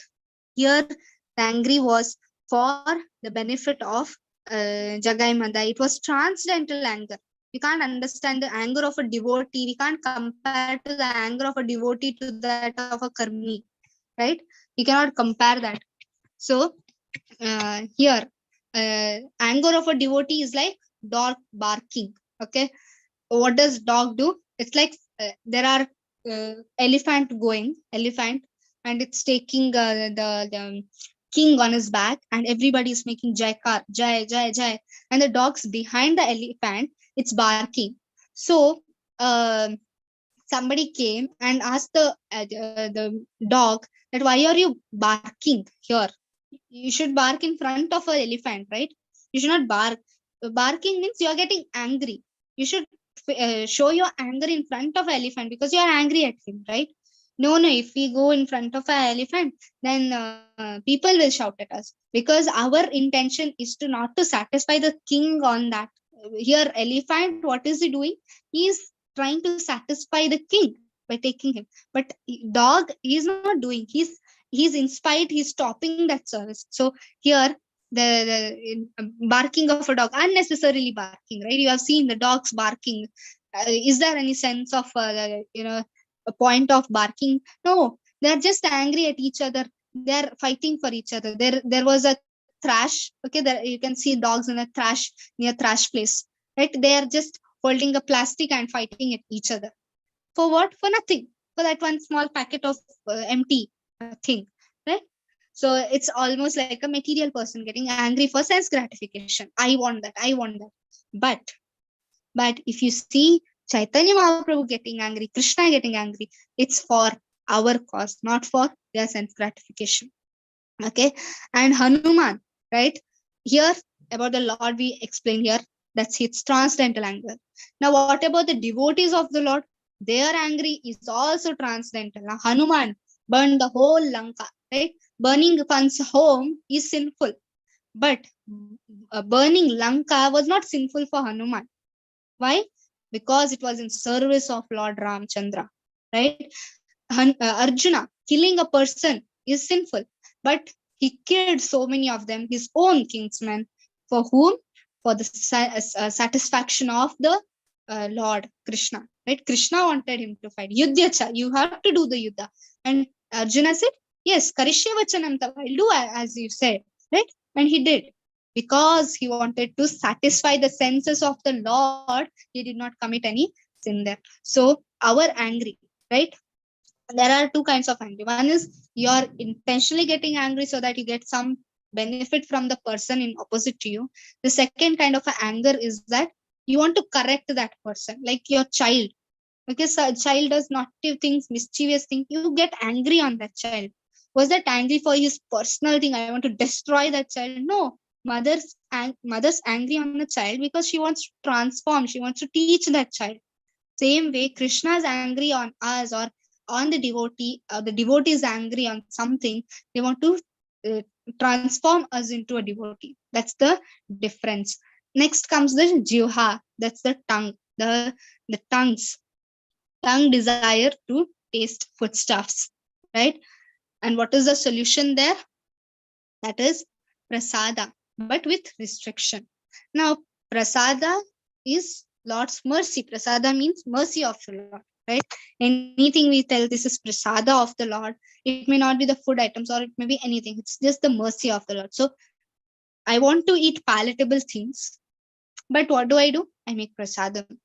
Speaker 1: Here, the angry was for the benefit of Jagai Madai. It was transcendental anger. We can't understand the anger of a devotee. We can't compare to the anger of a devotee to that of a karmi, right? We cannot compare that. So, here, anger of a devotee is like dog barking. Okay, what does dog do? It's like there are elephant, and it's taking the king on his back, and everybody is making jaikar, jai jai jai, and the dogs behind the elephant, it's barking. So somebody came and asked the dog that, why are you barking here? You should bark in front of an elephant, right? You should not bark. Barking means you are getting angry. You should show your anger in front of an elephant because you are angry at him, right? No, if we go in front of an elephant, then people will shout at us, because our intention is to not to satisfy the king on that. Here, elephant, what is he doing? He is trying to satisfy the king by taking him. But dog, he is not doing. He's inspired. He's stopping that service. So here, the barking of a dog, unnecessarily barking, right? You have seen the dogs barking. Is there any sense of a point of barking? No, they're just angry at each other. They're fighting for each other. There was a trash. Okay, there you can see dogs in a trash, near trash place, right? They are just holding a plastic and fighting at each other. For what? For nothing. For that one small packet of empty thing, right? So it's almost like a material person getting angry for sense gratification. I want that. I want that. But if you see Chaitanya Mahaprabhu getting angry, Krishna getting angry, it's for our cause, not for their sense gratification. Okay. And Hanuman, right? Here about the Lord we explain here, that's his transcendental anger. Now, what about the devotees of the Lord? Their angry is also transcendental. Now, Hanuman burned the whole Lanka, right? Burning one's home is sinful, but burning Lanka was not sinful for Hanuman. Why? Because it was in service of Lord Ramchandra, right? Arjuna, killing a person is sinful, but he killed so many of them, his own kinsmen. For whom? For the satisfaction of the Lord Krishna, right? Krishna wanted him to fight. Yuddhacha, you have to do the Yuddha. And Arjuna said, yes, Karishya Vachanam Tava, I'll do as you said, right? And he did. Because he wanted to satisfy the senses of the Lord, he did not commit any sin there. So, our angry, right? There are two kinds of anger. One is you're intentionally getting angry so that you get some benefit from the person in opposite to you. The second kind of anger is that you want to correct that person, like your child. Because a child does naughty things, mischievous things, you get angry on that child. Was that angry for his personal thing? I want to destroy that child. No, mother's angry on a child because she wants to transform. She wants to teach that child. Same way, Krishna is angry on us or on the devotee. The devotee is angry on something. They want to transform us into a devotee. That's the difference. Next comes the jioha. That's the tongue. The tongue desire to taste foodstuffs, right? And what is the solution there? That is prasada, but with restriction. Now, prasada is Lord's mercy. Prasada means mercy of the Lord, right? Anything we tell, this is prasada of the Lord. It may not be the food items or it may be anything. It's just the mercy of the Lord. So I want to eat palatable things, but what do? I make prasadam,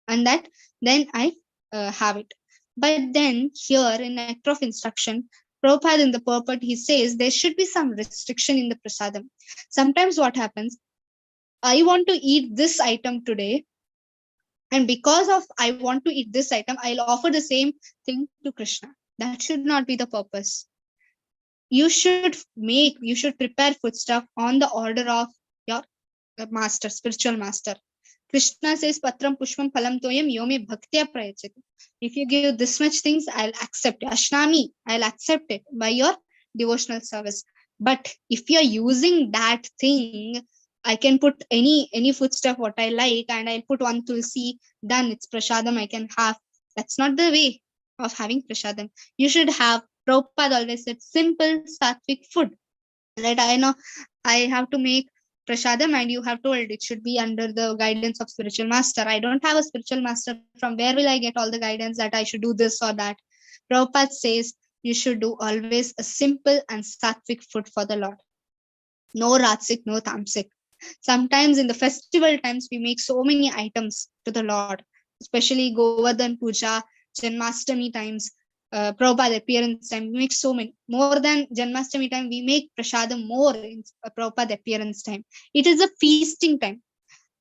Speaker 1: and that then I have it. But then here in Nectar of Instruction, Prabhupada in the purport, he says there should be some restriction in the prasadam. Sometimes what happens, I want to eat this item today, and because of I want to eat this item, I'll offer the same thing to Krishna. That should not be the purpose. You should prepare foodstuff on the order of your master, spiritual master. Krishna says, Patram Pushpam Phalam Toyam Yome Bhaktya Prayachati. If you give this much things, I'll accept it. Ashnami, I'll accept it by your devotional service. But if you're using that thing, I can put any foodstuff what I like, and I'll put one tulsi, done, it's prasadam I can have. That's not the way of having prasadam. You should have, Prabhupada always said, simple sattvic food. Right? I know I have to make prasadam, and you have told it should be under the guidance of spiritual master. I don't have a spiritual master. From where will I get all the guidance that I should do this or that? Prabhupada says you should do always a simple and sattvic food for the Lord. No ratsik, no tamsik. Sometimes in the festival times, we make so many items to the Lord, especially Govardhan Puja, Janmashtami times, Prabhupada appearance time. We make so many. More than Janmashtami time, we make prasadam more in Prabhupada appearance time. It is a feasting time.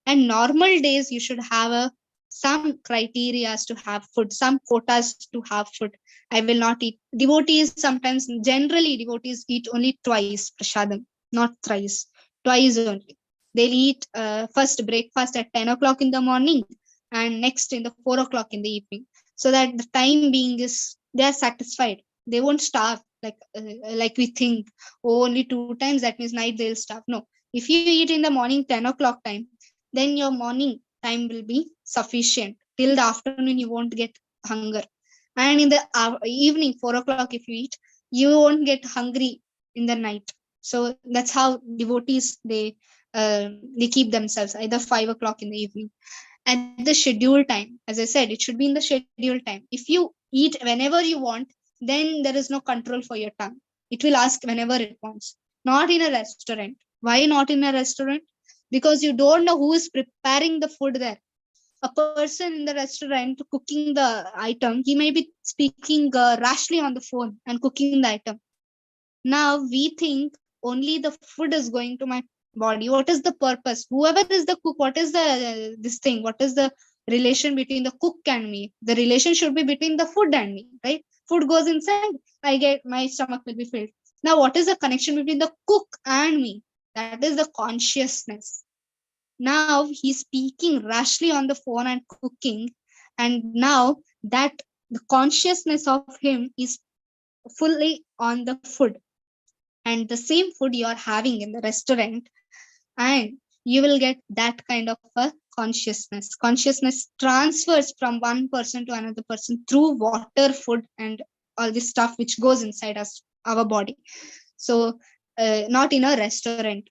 Speaker 1: And normal days, you should have some criteria to have food, some quotas to have food. I will not eat. Devotees sometimes, generally devotees eat only twice prasadam, not thrice, twice only. They'll eat first breakfast at 10 o'clock in the morning and next in the 4 o'clock in the evening. So that the time being is, they are satisfied. They won't starve like we think, only 2 times, that means night they'll starve. No, if you eat in the morning 10 o'clock time, then your morning time will be sufficient. Till the afternoon, you won't get hunger. And in the evening, 4 o'clock, if you eat, you won't get hungry in the night. So that's how devotees, they keep themselves, either 5 o'clock in the evening. At the scheduled time, as I said, it should be in the scheduled time. If you eat whenever you want, then there is no control for your tongue. It will ask whenever it wants. Not in a restaurant. Why not in a restaurant? Because you don't know who is preparing the food there. A person in the restaurant cooking the item, he may be speaking rashly on the phone and cooking the item. Now we think only the food is going to my body. What is the purpose? Whoever is the cook, what is the this thing? What is the relation between the cook and me? The relation should be between the food and me, right? Food goes inside, my stomach will be filled. Now, what is the connection between the cook and me? That is the consciousness. Now he's speaking rashly on the phone and cooking, and now that the consciousness of him is fully on the food, and the same food you are having in the restaurant, and you will get that kind of a consciousness transfers from one person to another person through water, food, and all this stuff which goes inside us, our body. So not in a restaurant.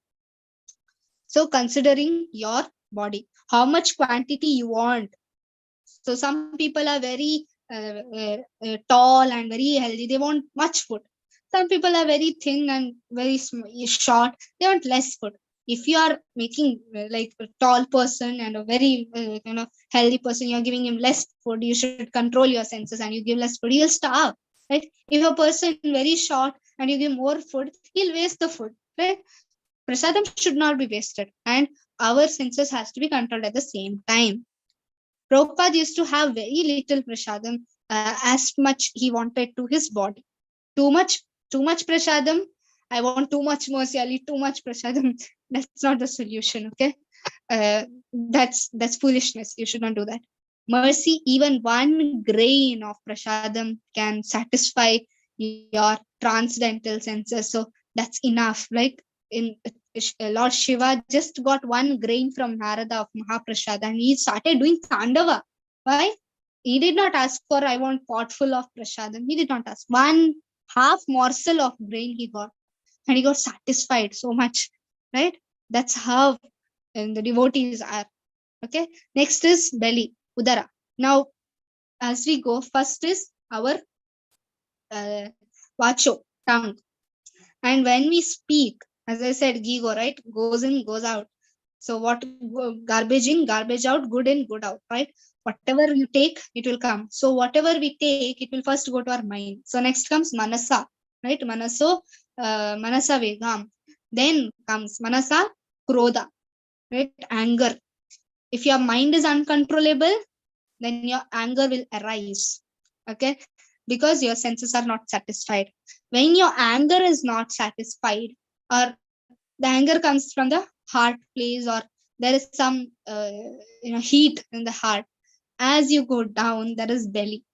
Speaker 1: So considering your body, how much quantity you want. So some people are very tall and very healthy. They want much food. Some people are very thin and very short. They want less food. If you are making like a tall person and a very healthy person, you're giving him less food. You should control your senses and you give less food. He'll starve, right? If a person very short and you give more food, he'll waste the food, right? Prasadam should not be wasted, and our senses has to be controlled at the same time. Prabhupada used to have very little prasadam, as much he wanted to his body. Too much prasadam. I want too much mercy. I'll eat too much prasadam. That's not the solution. Okay, that's foolishness. You should not do that. Mercy, even 1 grain of prasadam can satisfy your transcendental senses. So that's enough. Like in Lord Shiva just got 1 grain from Narada of Mahaprasad, and he started doing Tandava. Why? He did not ask for, I want pot full of prasadam. He did not ask. 1/2 morsel of grain he got, and he got satisfied so much, right? That's how the devotees are. Okay. Next is belly, udara. Now, as we go, first is our vacho, tongue. And when we speak, as I said, gigo, right? Goes in, goes out. So what, garbage in, garbage out, good in, good out, right? Whatever you take, it will come. So whatever we take, it will first go to our mind. So next comes manasa, right? Manasa vegam. Then comes manasa krodha, right? Anger. If your mind is uncontrollable, then your anger will arise. Okay, because your senses are not satisfied. When your anger is not satisfied, or the anger comes from the heart place, or there is some heat in the heart, as you go down there is belly,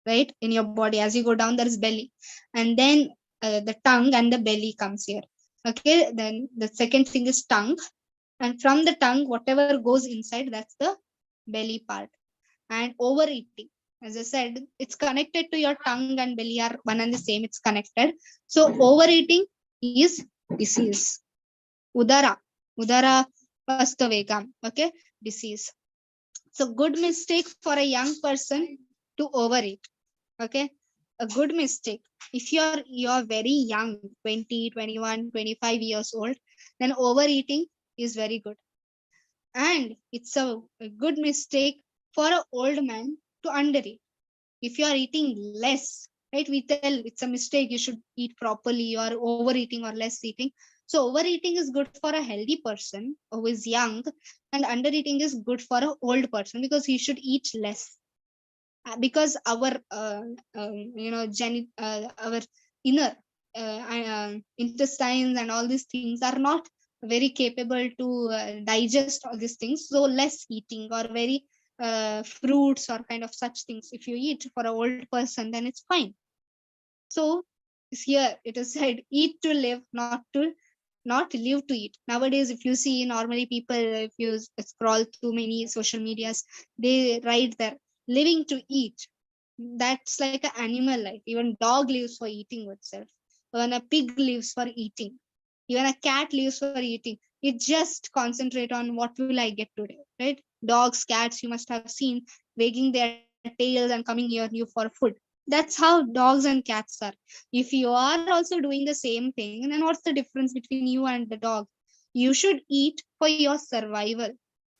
Speaker 1: right? In your body, as you go down there is belly, and then the tongue and the belly comes here. Okay, then the second thing is tongue, and from the tongue whatever goes inside, that's the belly part. And overeating, as I said, it's connected to your tongue and belly are one and the same, it's connected. So overeating is disease. Udara pastavegam, okay, disease. So good mistake for a young person to overeat. Okay, a good mistake. If you're very young, 20, 21, 25 years old, then overeating is very good. And it's a good mistake for an old man to undereat. If you are eating less, right, we tell it's a mistake, you should eat properly, or overeating or less eating. So overeating is good for a healthy person who is young, and undereating is good for an old person because he should eat less. Because our our inner intestines and all these things are not very capable to digest all these things, so less eating, or very fruits or kind of such things if you eat for an old person, then it's fine. So here it is said, eat to live, not live to eat. Nowadays, if you see, normally people, if you scroll through many social medias, they write there, living to eat. That's like an animal life. Even dog lives for eating itself. Even a pig lives for eating. Even a cat lives for eating. It just concentrate on what will I get today, right? Dogs, cats, you must have seen wagging their tails and coming near you for food. That's how dogs and cats are. If you are also doing the same thing, then what's the difference between you and the dog? You should eat for your survival,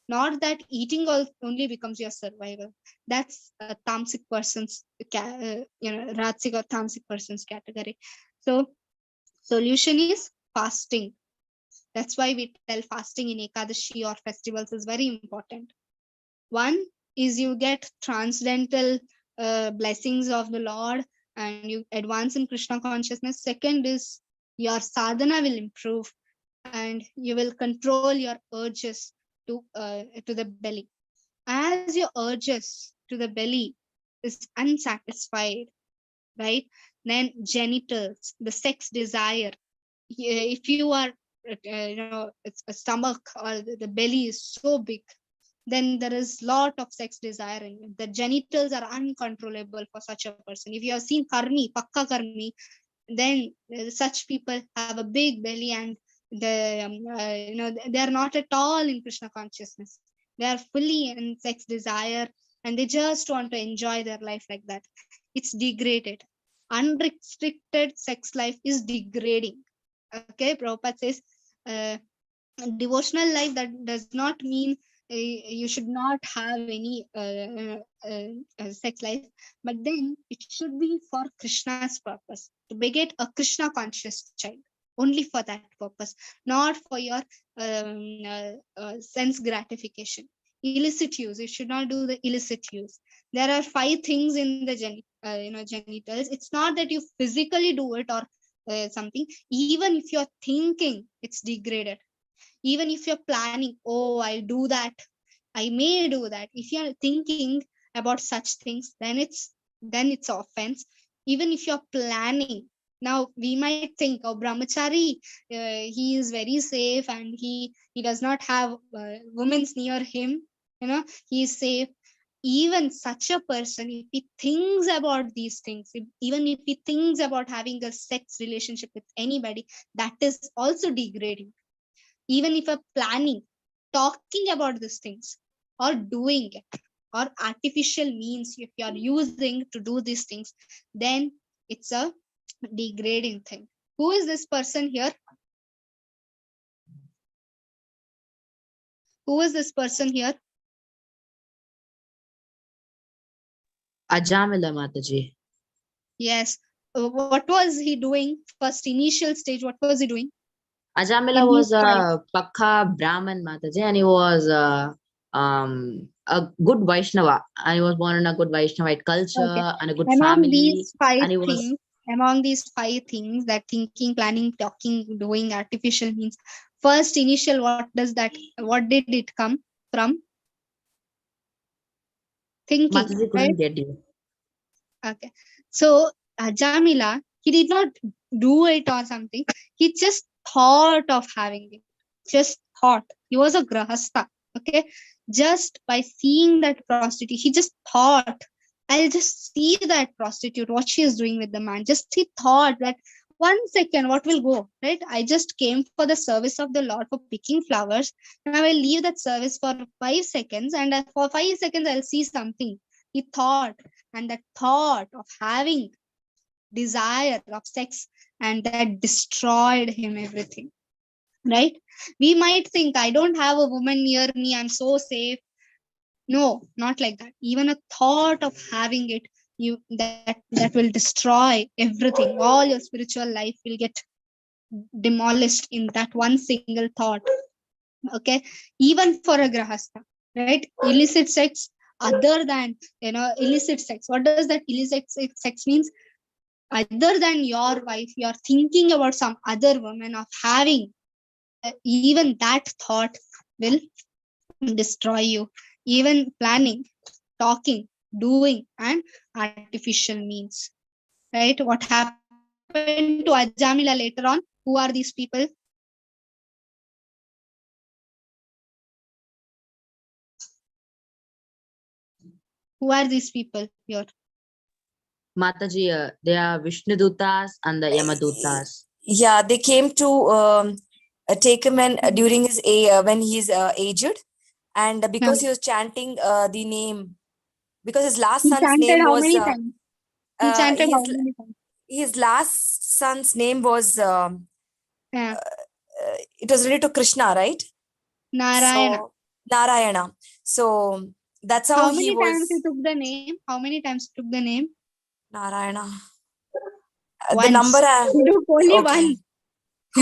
Speaker 1: not that eating only becomes your survival. That's a tamasic person's ratsik or tamasic person's category. So solution is fasting. That's why we tell fasting in Ekadashi or festivals is very important. One is you get transcendental blessings of the Lord, and you advance in Krishna consciousness. Second is your sadhana will improve, and you will control your urges to the belly. As your urges to the belly is unsatisfied, right? Then genitals, the sex desire. If you are, it's a stomach or the belly is so big, then there is lot of sex desire in you. The genitals are uncontrollable for such a person. If you have seen karmi, pakka karmi, then such people have a big belly, and they are not at all in Krishna consciousness. They are fully in sex desire, and they just want to enjoy their life like that. It's degraded. Unrestricted sex life is degrading. Okay, Prabhupada says devotional life, that does not mean you should not have any sex life, but then it should be for Krishna's purpose, to beget a Krishna conscious child, only for that purpose, not for your sense gratification. Illicit use, you should not do the illicit use. There are 5 things in the genitals. It's not that you physically do it or something. Even if you're thinking, it's degraded. Even if you're planning, oh, I'll do that, I may do that, if you're thinking about such things, then it's offense. Even if you're planning, now we might think, oh, brahmachari, he is very safe, and he does not have women near him, he is safe. Even such a person, if he thinks about these things, even if he thinks about having a sex relationship with anybody, that is also degrading. Even if you're planning, talking about these things, or doing it, or artificial means if you are using to do these things, then it's a degrading thing. Who is this person here? Who is this person here?
Speaker 2: Ajamila Mataji.
Speaker 1: Yes. what was he doing? First initial stage, what was he doing?
Speaker 2: Ajamila
Speaker 1: In
Speaker 2: was
Speaker 1: his fight.
Speaker 2: a Pakha Brahman, Mataji, and he was a good Vaishnava. And he was born in a good Vaishnavite culture
Speaker 1: Okay.
Speaker 2: and a good
Speaker 1: Among
Speaker 2: family.
Speaker 1: these five
Speaker 2: And he was
Speaker 1: things, that thinking, planning, talking, doing, artificial means, first initial, what did it come from? Thinking,
Speaker 2: Mataji
Speaker 1: right?
Speaker 2: couldn't get you.
Speaker 1: Okay. So Ajamila, he did not do it or something. He just thought of having it. Just thought. He was a grahastha. Okay. Just by seeing that prostitute, he just thought, I'll just see that prostitute, what she is doing with the man. Just he thought that 1 second, what will go? Right? I just came for the service of the Lord for picking flowers. Now I'll leave that service for 5 seconds, and for 5 seconds I'll see something. He thought, and that thought of having desire of sex, and that destroyed him everything, right? We might think, I don't have a woman near me, I'm so safe. No, not like that. Even a thought of having it, that will destroy everything. All your spiritual life will get demolished in that one single thought. Okay. Even for a grahastha, right? Illicit sex, other than illicit sex, what does that illicit sex means? Other than your wife, you're thinking about some other woman of having, even that thought will destroy you. Even planning, talking, doing, and artificial means, right? What happened to Ajamila later on? Who are these people? Who are these people here?
Speaker 2: Mataji, they are Vishnudutas and the Yamadutas.
Speaker 6: Yeah, they came to take him during his when he's aged, and because he was chanting the name, because his last
Speaker 1: He
Speaker 6: son's
Speaker 1: chanted
Speaker 6: name
Speaker 1: how
Speaker 6: was
Speaker 1: many times? He chanted how many times?
Speaker 6: his last son's name was
Speaker 1: Yeah.
Speaker 6: it was related to Krishna, right?
Speaker 1: Narayana.
Speaker 6: So Narayana. So that's how
Speaker 1: How
Speaker 6: he
Speaker 1: many times he
Speaker 6: was.
Speaker 1: took the name? How many times he took the name?
Speaker 6: Narayana.
Speaker 1: Once.
Speaker 6: The number.
Speaker 1: He took only
Speaker 6: Okay.
Speaker 1: once.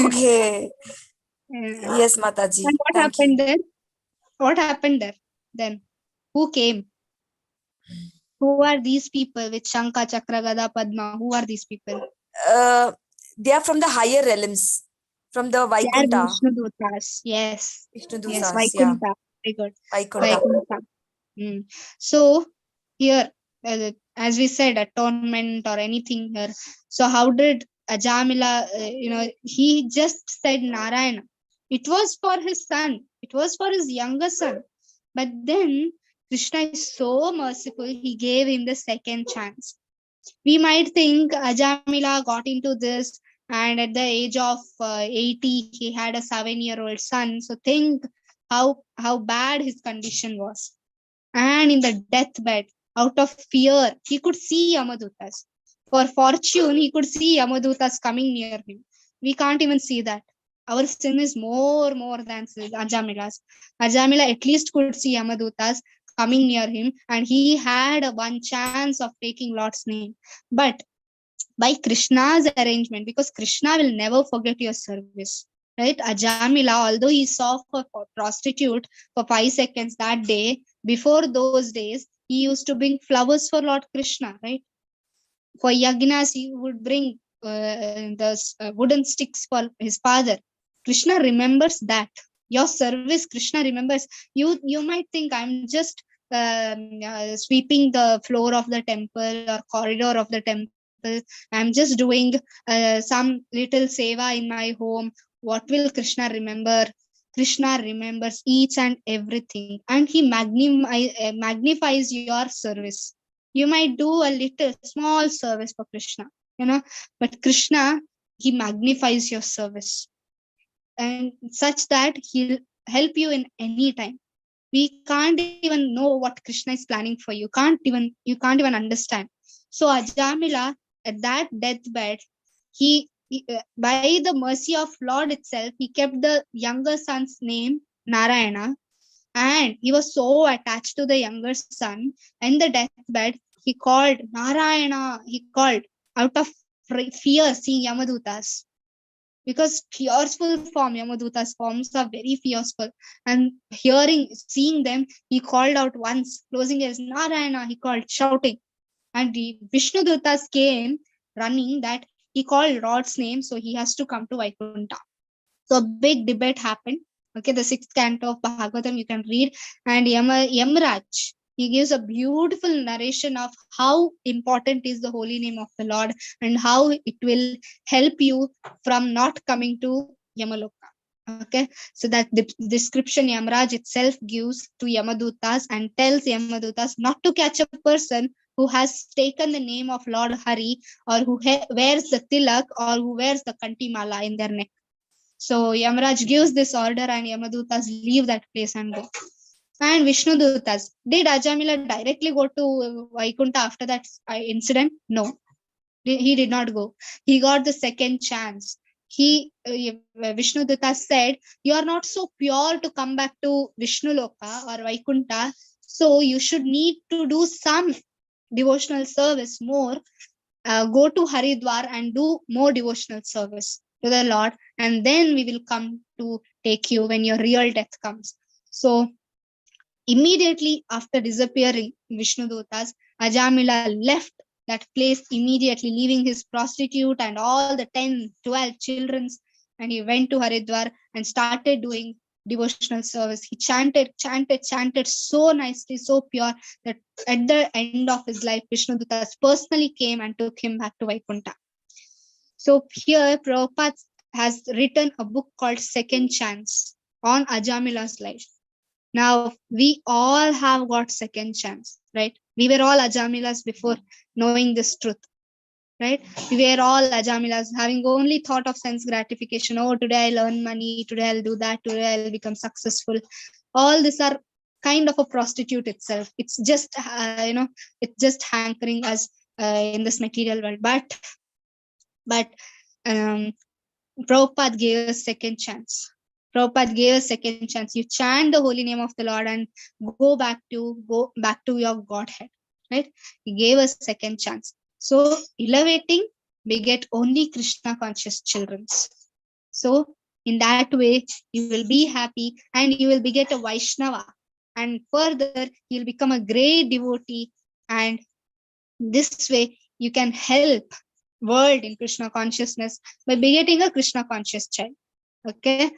Speaker 6: Okay.
Speaker 1: Yeah.
Speaker 6: Yes, Mataji.
Speaker 1: And what
Speaker 6: Thank
Speaker 1: happened
Speaker 6: you.
Speaker 1: there? What happened there then? Who came? Who are these people with Shankha, Chakra, Gada, Padma? Who are these people?
Speaker 6: They are from the higher realms, from the
Speaker 1: They are
Speaker 6: Vaikunta.
Speaker 1: Vishnudutas. Yes. Yes,
Speaker 6: Vishnudutas, yeah.
Speaker 1: Vaikunta. Very good.
Speaker 6: Vaikunta.
Speaker 1: Vaikunta. So here, as we said, atonement or anything here. So how did Ajamila, he just said Narayana. It was for his son. It was for his younger son. But then Krishna is so merciful. He gave him the second chance. We might think Ajamila got into this, and at the age of 80, he had a 7-year-old son. So think how bad his condition was. And in the deathbed, out of fear, he could see Yamadutas. For fortune, he could see Yamadutas coming near him. We can't even see that. Our sin is more than Ajamila's. Ajamila at least could see Yamadutas coming near him, and he had one chance of taking Lord's name. But by Krishna's arrangement, because Krishna will never forget your service, right? Ajamila, although he saw for prostitute for 5 seconds that day, before those days, he used to bring flowers for Lord Krishna, right? For yagnas, he would bring the wooden sticks for his father. Krishna remembers that. Your service, Krishna remembers. You might think I'm just sweeping the floor of the temple or corridor of the temple. I'm just doing some little seva in my home. What will Krishna remember? Krishna remembers each and everything, and he magnifies your service. You might do a little small service for Krishna, but Krishna, he magnifies your service, and such that he'll help you in any time. We can't even know what Krishna is planning for you. You can't even understand. So Ajamila, at that deathbed, he by the mercy of Lord itself, he kept the younger son's name Narayana, and he was so attached to the younger son. In the deathbed, he called Narayana. He called out of fear seeing Yamadutas. Because fearful form, Yamadutas forms are very fearful. And seeing them, he called out once, closing his Narayana, he called, shouting. And the Vishnudutas came running that he called Lord's name, so he has to come to Vaikuntha. So a big debate happened. Okay, the 6th canto of Bhagavatam you can read. And Yamraj, he gives a beautiful narration of how important is the holy name of the Lord and how it will help you from not coming to Yamaloka. Okay, so that the description Yamraj itself gives to Yamadutas and tells Yamadutas not to catch a person who has taken the name of Lord Hari, or who wears the tilak, or who wears the kantimala in their neck. So Yamaraj gives this order and Yamadutas leave that place and go. And Vishnudutas, did Ajamila directly go to Vaikuntha after that incident? No, he did not go. He got the second chance. Vishnudutas said, you are not so pure to come back to Vishnuloka or Vaikuntha, so you should need to do some devotional service more. Go to Haridwar and do more devotional service to the Lord, and then we will come to take you when your real death comes. So immediately after disappearing Vishnudutas, Ajamila left that place immediately, leaving his prostitute and all the 10, 12 children, and he went to Haridwar and started doing devotional service. He chanted so nicely, so pure, that at the end of his life, Vishnudutas personally came and took him back to Vaikuntha. So here Prabhupada has written a book called Second Chance on Ajamila's life. Now we all have got second chance, right? We were all Ajamilas before knowing this truth, right? We were all Ajamilas having only thought of sense gratification. Oh, today I'll earn money, today I'll do that, today I'll become successful. All these are kind of a prostitute itself. It's just, it's just hankering us in this material world. But Prabhupada gave us second chance. Prabhupada gave us second chance. You chant the holy name of the Lord and go back to your Godhead, right? He gave us second chance. So elevating, we get only Krishna conscious children. So in that way, you will be happy and you will get a Vaishnava. And further, you'll become a great devotee. And this way, you can help world in Krishna consciousness by begetting a Krishna conscious child. Okay,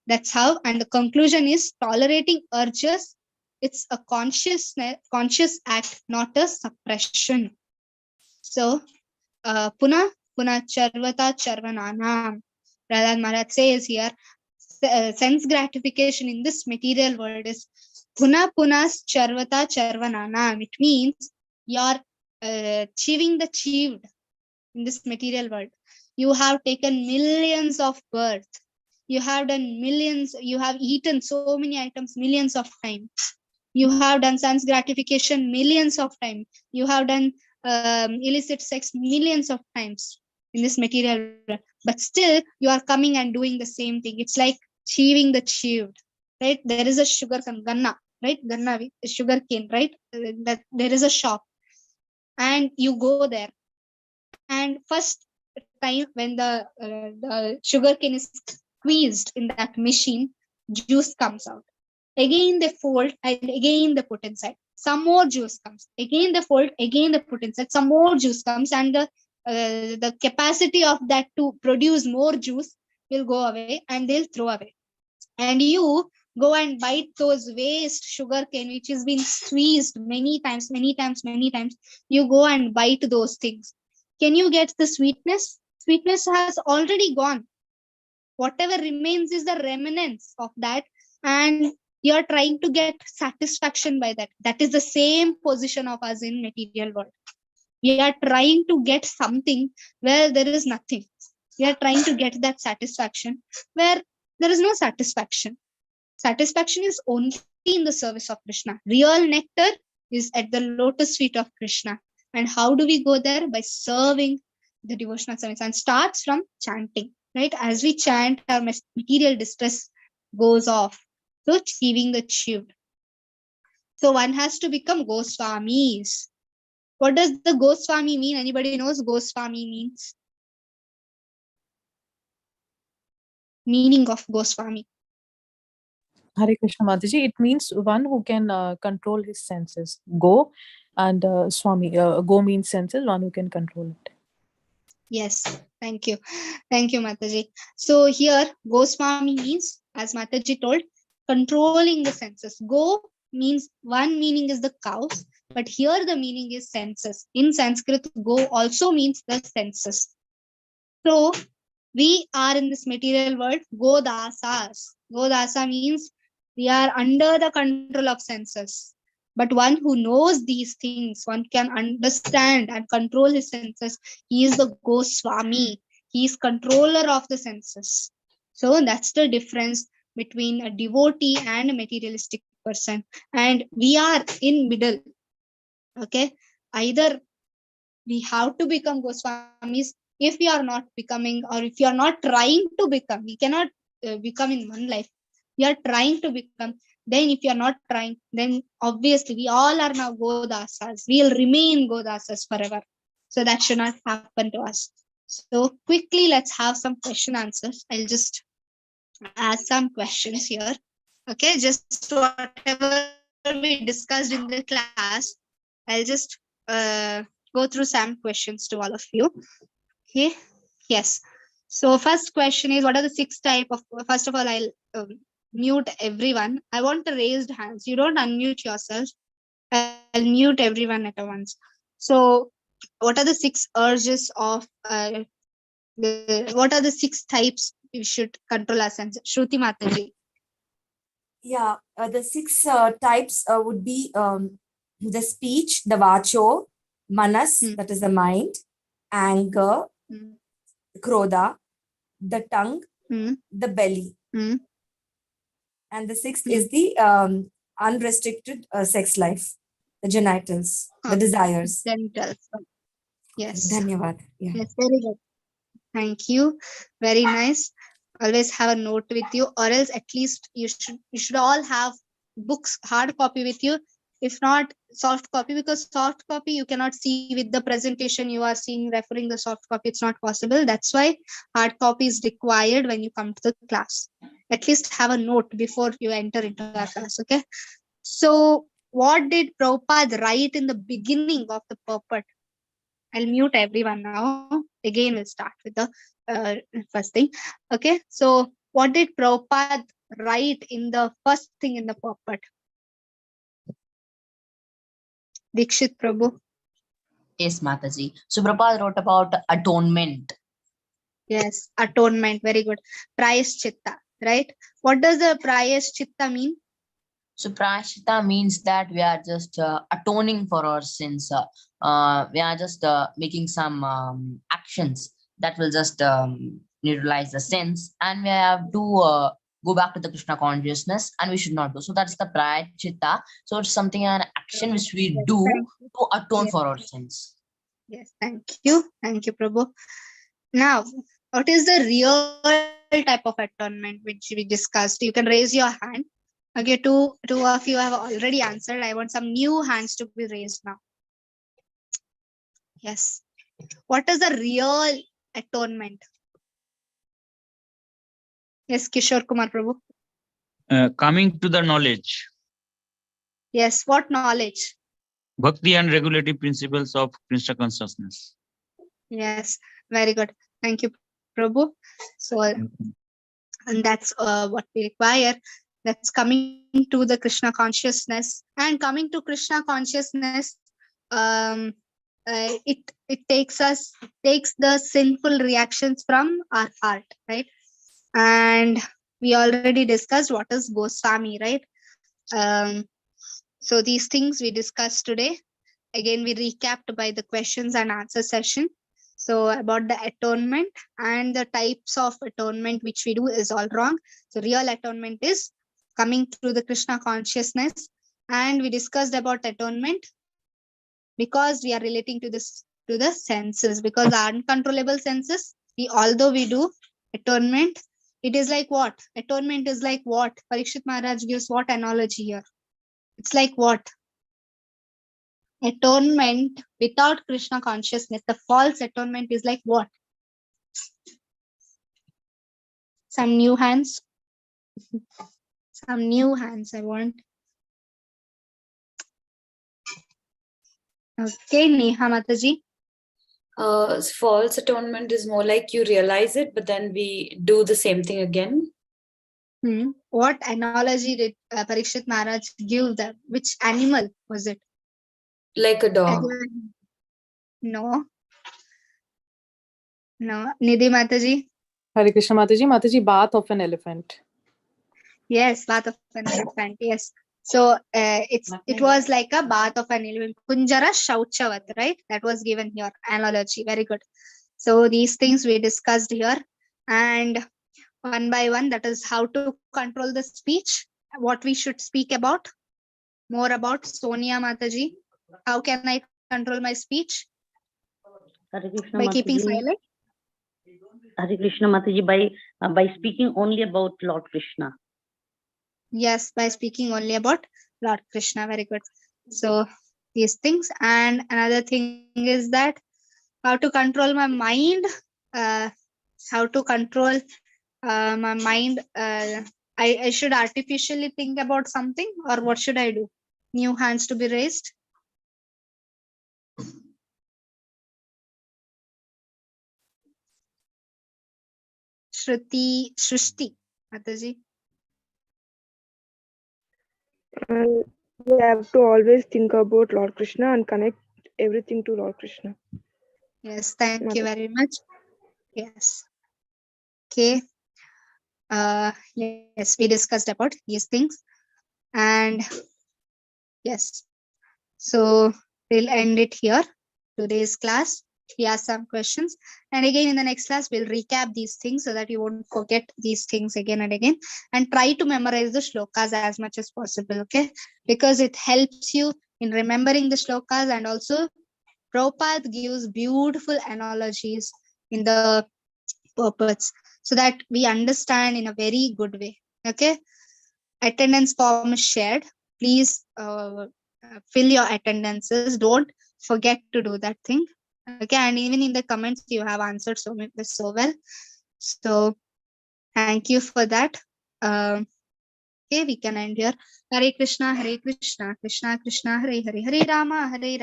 Speaker 1: that's how. And the conclusion is tolerating urges. It's a conscious act, not a suppression. So, Puna Charvata Charvananam. Prahlad Maharaj says here, sense gratification in this material world is Punas Charvata Charvananam. It means you're achieving the achieved in this material world. You have taken millions of births. You have done millions. You have eaten so many items millions of times. You have done sense gratification millions of times. You have done illicit sex millions of times in this material world. But still, you are coming and doing the same thing. It's like achieving the achieved, right? There is a sugar ganna, right? Ganna, sugar cane, right? That there is a shop, and you go there. And first time when the sugar cane is squeezed in that machine, juice comes out. Again they fold and again they put inside. Some more juice comes. Again they fold, again they put inside. Some more juice comes, and the capacity of that to produce more juice will go away, and they'll throw away. And you go and bite those waste sugar cane which has been squeezed many times. You go and bite those things. Can you get the sweetness? Sweetness has already gone. Whatever remains is the remnants of that, and you're trying to get satisfaction by that. That is the same position of us in material world. We are trying to get something where there is nothing. We are trying to get that satisfaction where there is no satisfaction. Satisfaction is only in the service of Krishna. Real nectar is at the lotus feet of Krishna. And how do we go there? By serving the devotional service, and starts from chanting, right? As we chant, our material distress goes off. So achieving the achieved. So one has to become Goswamis. What does the Goswami mean? Anybody knows Goswami means? meaning of Goswami?
Speaker 9: Hare Krishna Mataji, it means one who can control his senses. Go and Swami, go means senses, one who can control it.
Speaker 1: Yes, thank you. Thank you, Mataji. So here, Goswami means, as Mataji told, controlling the senses. Go means, one meaning is the cows, but here the meaning is senses. In Sanskrit, go also means the senses. So we are in this material world, Godasas. Godasa means we are under the control of senses. But one who knows these things, one can understand and control his senses, he is the Goswami. He is controller of the senses. So that's the difference between a devotee and a materialistic person. And we are in middle. Okay. Either we have to become Goswamis. If we are not becoming, or if you are not trying to become, we cannot become in one life. We are trying to become. Then if you are not trying, then obviously we all are now Godasas. We will remain Godasas forever. So that should not happen to us. So quickly, let's have some question answers. I'll just ask some questions here. Okay, just whatever we discussed in the class, I'll just go through some questions to all of you. Okay, yes. So first question is, what are the 6 type of, first of all, I'll mute everyone. I want the raised hands. You don't unmute yourself. I'll mute everyone at once. So what are the 6 urges of, what are the 6 types we should control our senses? Shruti Mataji.
Speaker 6: Yeah, the 6 types would be the speech, the vacho, manas, that is the mind, anger, krodha, the tongue, the belly. And the 6th is the unrestricted sex life, the genitals, the desires.
Speaker 1: Genitals. Yes.
Speaker 6: Dhanyavad. Yeah.
Speaker 1: Yes, very good. Thank you. Very nice. Always have a note with you, or else at least you should all have books, hard copy with you. If not, soft copy, because soft copy you cannot see with the presentation you are seeing, referring the soft copy. It's not possible. That's why hard copy is required when you come to the class. At least have a note before you enter into our class. Okay. So what did Prabhupada write in the beginning of the purport? I'll mute everyone now. Again, we'll start with the first thing. Okay. So what did Prabhupada write in the first thing in the purport? Dikshit Prabhu.
Speaker 2: Yes, Mataji. So Prabhupada wrote about atonement.
Speaker 1: Yes, atonement. Very good. Prayaschitta, right? What does the Prayaschitta mean?
Speaker 2: So Prayaschitta means that we are just atoning for our sins. We are just making some actions that will just neutralize the sins, and we have to go back to the Krishna consciousness, and we should not do. So that's the Prayaschitta. So it's something, an action which we do to atone for our sins.
Speaker 1: Yes, thank you. Thank you, Prabhu. Now, what is the real type of atonement which we discussed? You can raise your hand. Okay, two of you have already answered. I want some new hands to be raised now. Yes. What is the real atonement? Yes, Kishore Kumar Prabhu.
Speaker 10: Coming to the knowledge.
Speaker 1: Yes, what knowledge?
Speaker 10: Bhakti and regulative principles of Krishna consciousness.
Speaker 1: Yes, very good. Thank you, Prabhu. So, and that's what we require. That's coming to the Krishna consciousness. And coming to Krishna consciousness, it takes the sinful reactions from our heart, right? And we already discussed what is Goswami, right? So these things we discussed today. Again, we recapped by the questions and answer session. So about the atonement and the types of atonement which we do is all wrong. So real atonement is coming to the Krishna consciousness. And we discussed about atonement because we are relating to this, to the senses, because the uncontrollable senses, although we do atonement, it is like what? Atonement is like what? Parikshit Maharaj gives what analogy here? It's like what? Atonement without Krishna consciousness, the false atonement is like what? Some new hands. Some new hands I want. Okay, Neha Mataji.
Speaker 5: False atonement is more like you realize it, but then we do the same thing again.
Speaker 1: What analogy did Parikshit Maharaj give them? Which animal was it?
Speaker 5: Like a dog.
Speaker 1: No. No. Nidhi Mataji.
Speaker 9: Hare Krishna Mataji. Mataji, bath of an elephant.
Speaker 1: Yes, bath of an elephant. Yes. So it was like a bath of an elephant. Kunjara Shauchavat, right? That was given here. Analogy. Very good. So these things we discussed here, and one by one, that is how to control the speech. What we should speak about. More about Sonia Mataji. How can I control my speech?
Speaker 11: Hare Krishna
Speaker 1: By
Speaker 11: Mataji.
Speaker 1: keeping silent.
Speaker 11: Hare Krishna Mataji, by speaking only about Lord Krishna.
Speaker 1: Yes, by speaking only about Lord Krishna. Very good. So these things, and another thing is that how to control my mind. How to control my mind. I should artificially think about something, or what should I do? New hands to be raised. Shrishti Mataji.
Speaker 12: We have to always think about Lord Krishna and connect everything to Lord Krishna.
Speaker 1: Yes, thank you very much. Yes. Okay. Yes, we discussed about these things, and yes, so we'll end it here. Today's class, we ask some questions, and again in the next class we'll recap these things so that you won't forget these things again and again, and try to memorize the shlokas as much as possible. Okay, because it helps you in remembering the shlokas, and also Prabhupada gives beautiful analogies in the purpose so that we understand in a very good way. Okay, attendance form is shared. Please fill your attendances. Don't forget to do that thing. Okay, and even in the comments you have answered so well. So thank you for that. Okay, we can end here. Hare Krishna, Krishna Krishna, Hare Hare, Hare Rama, Hare Rama.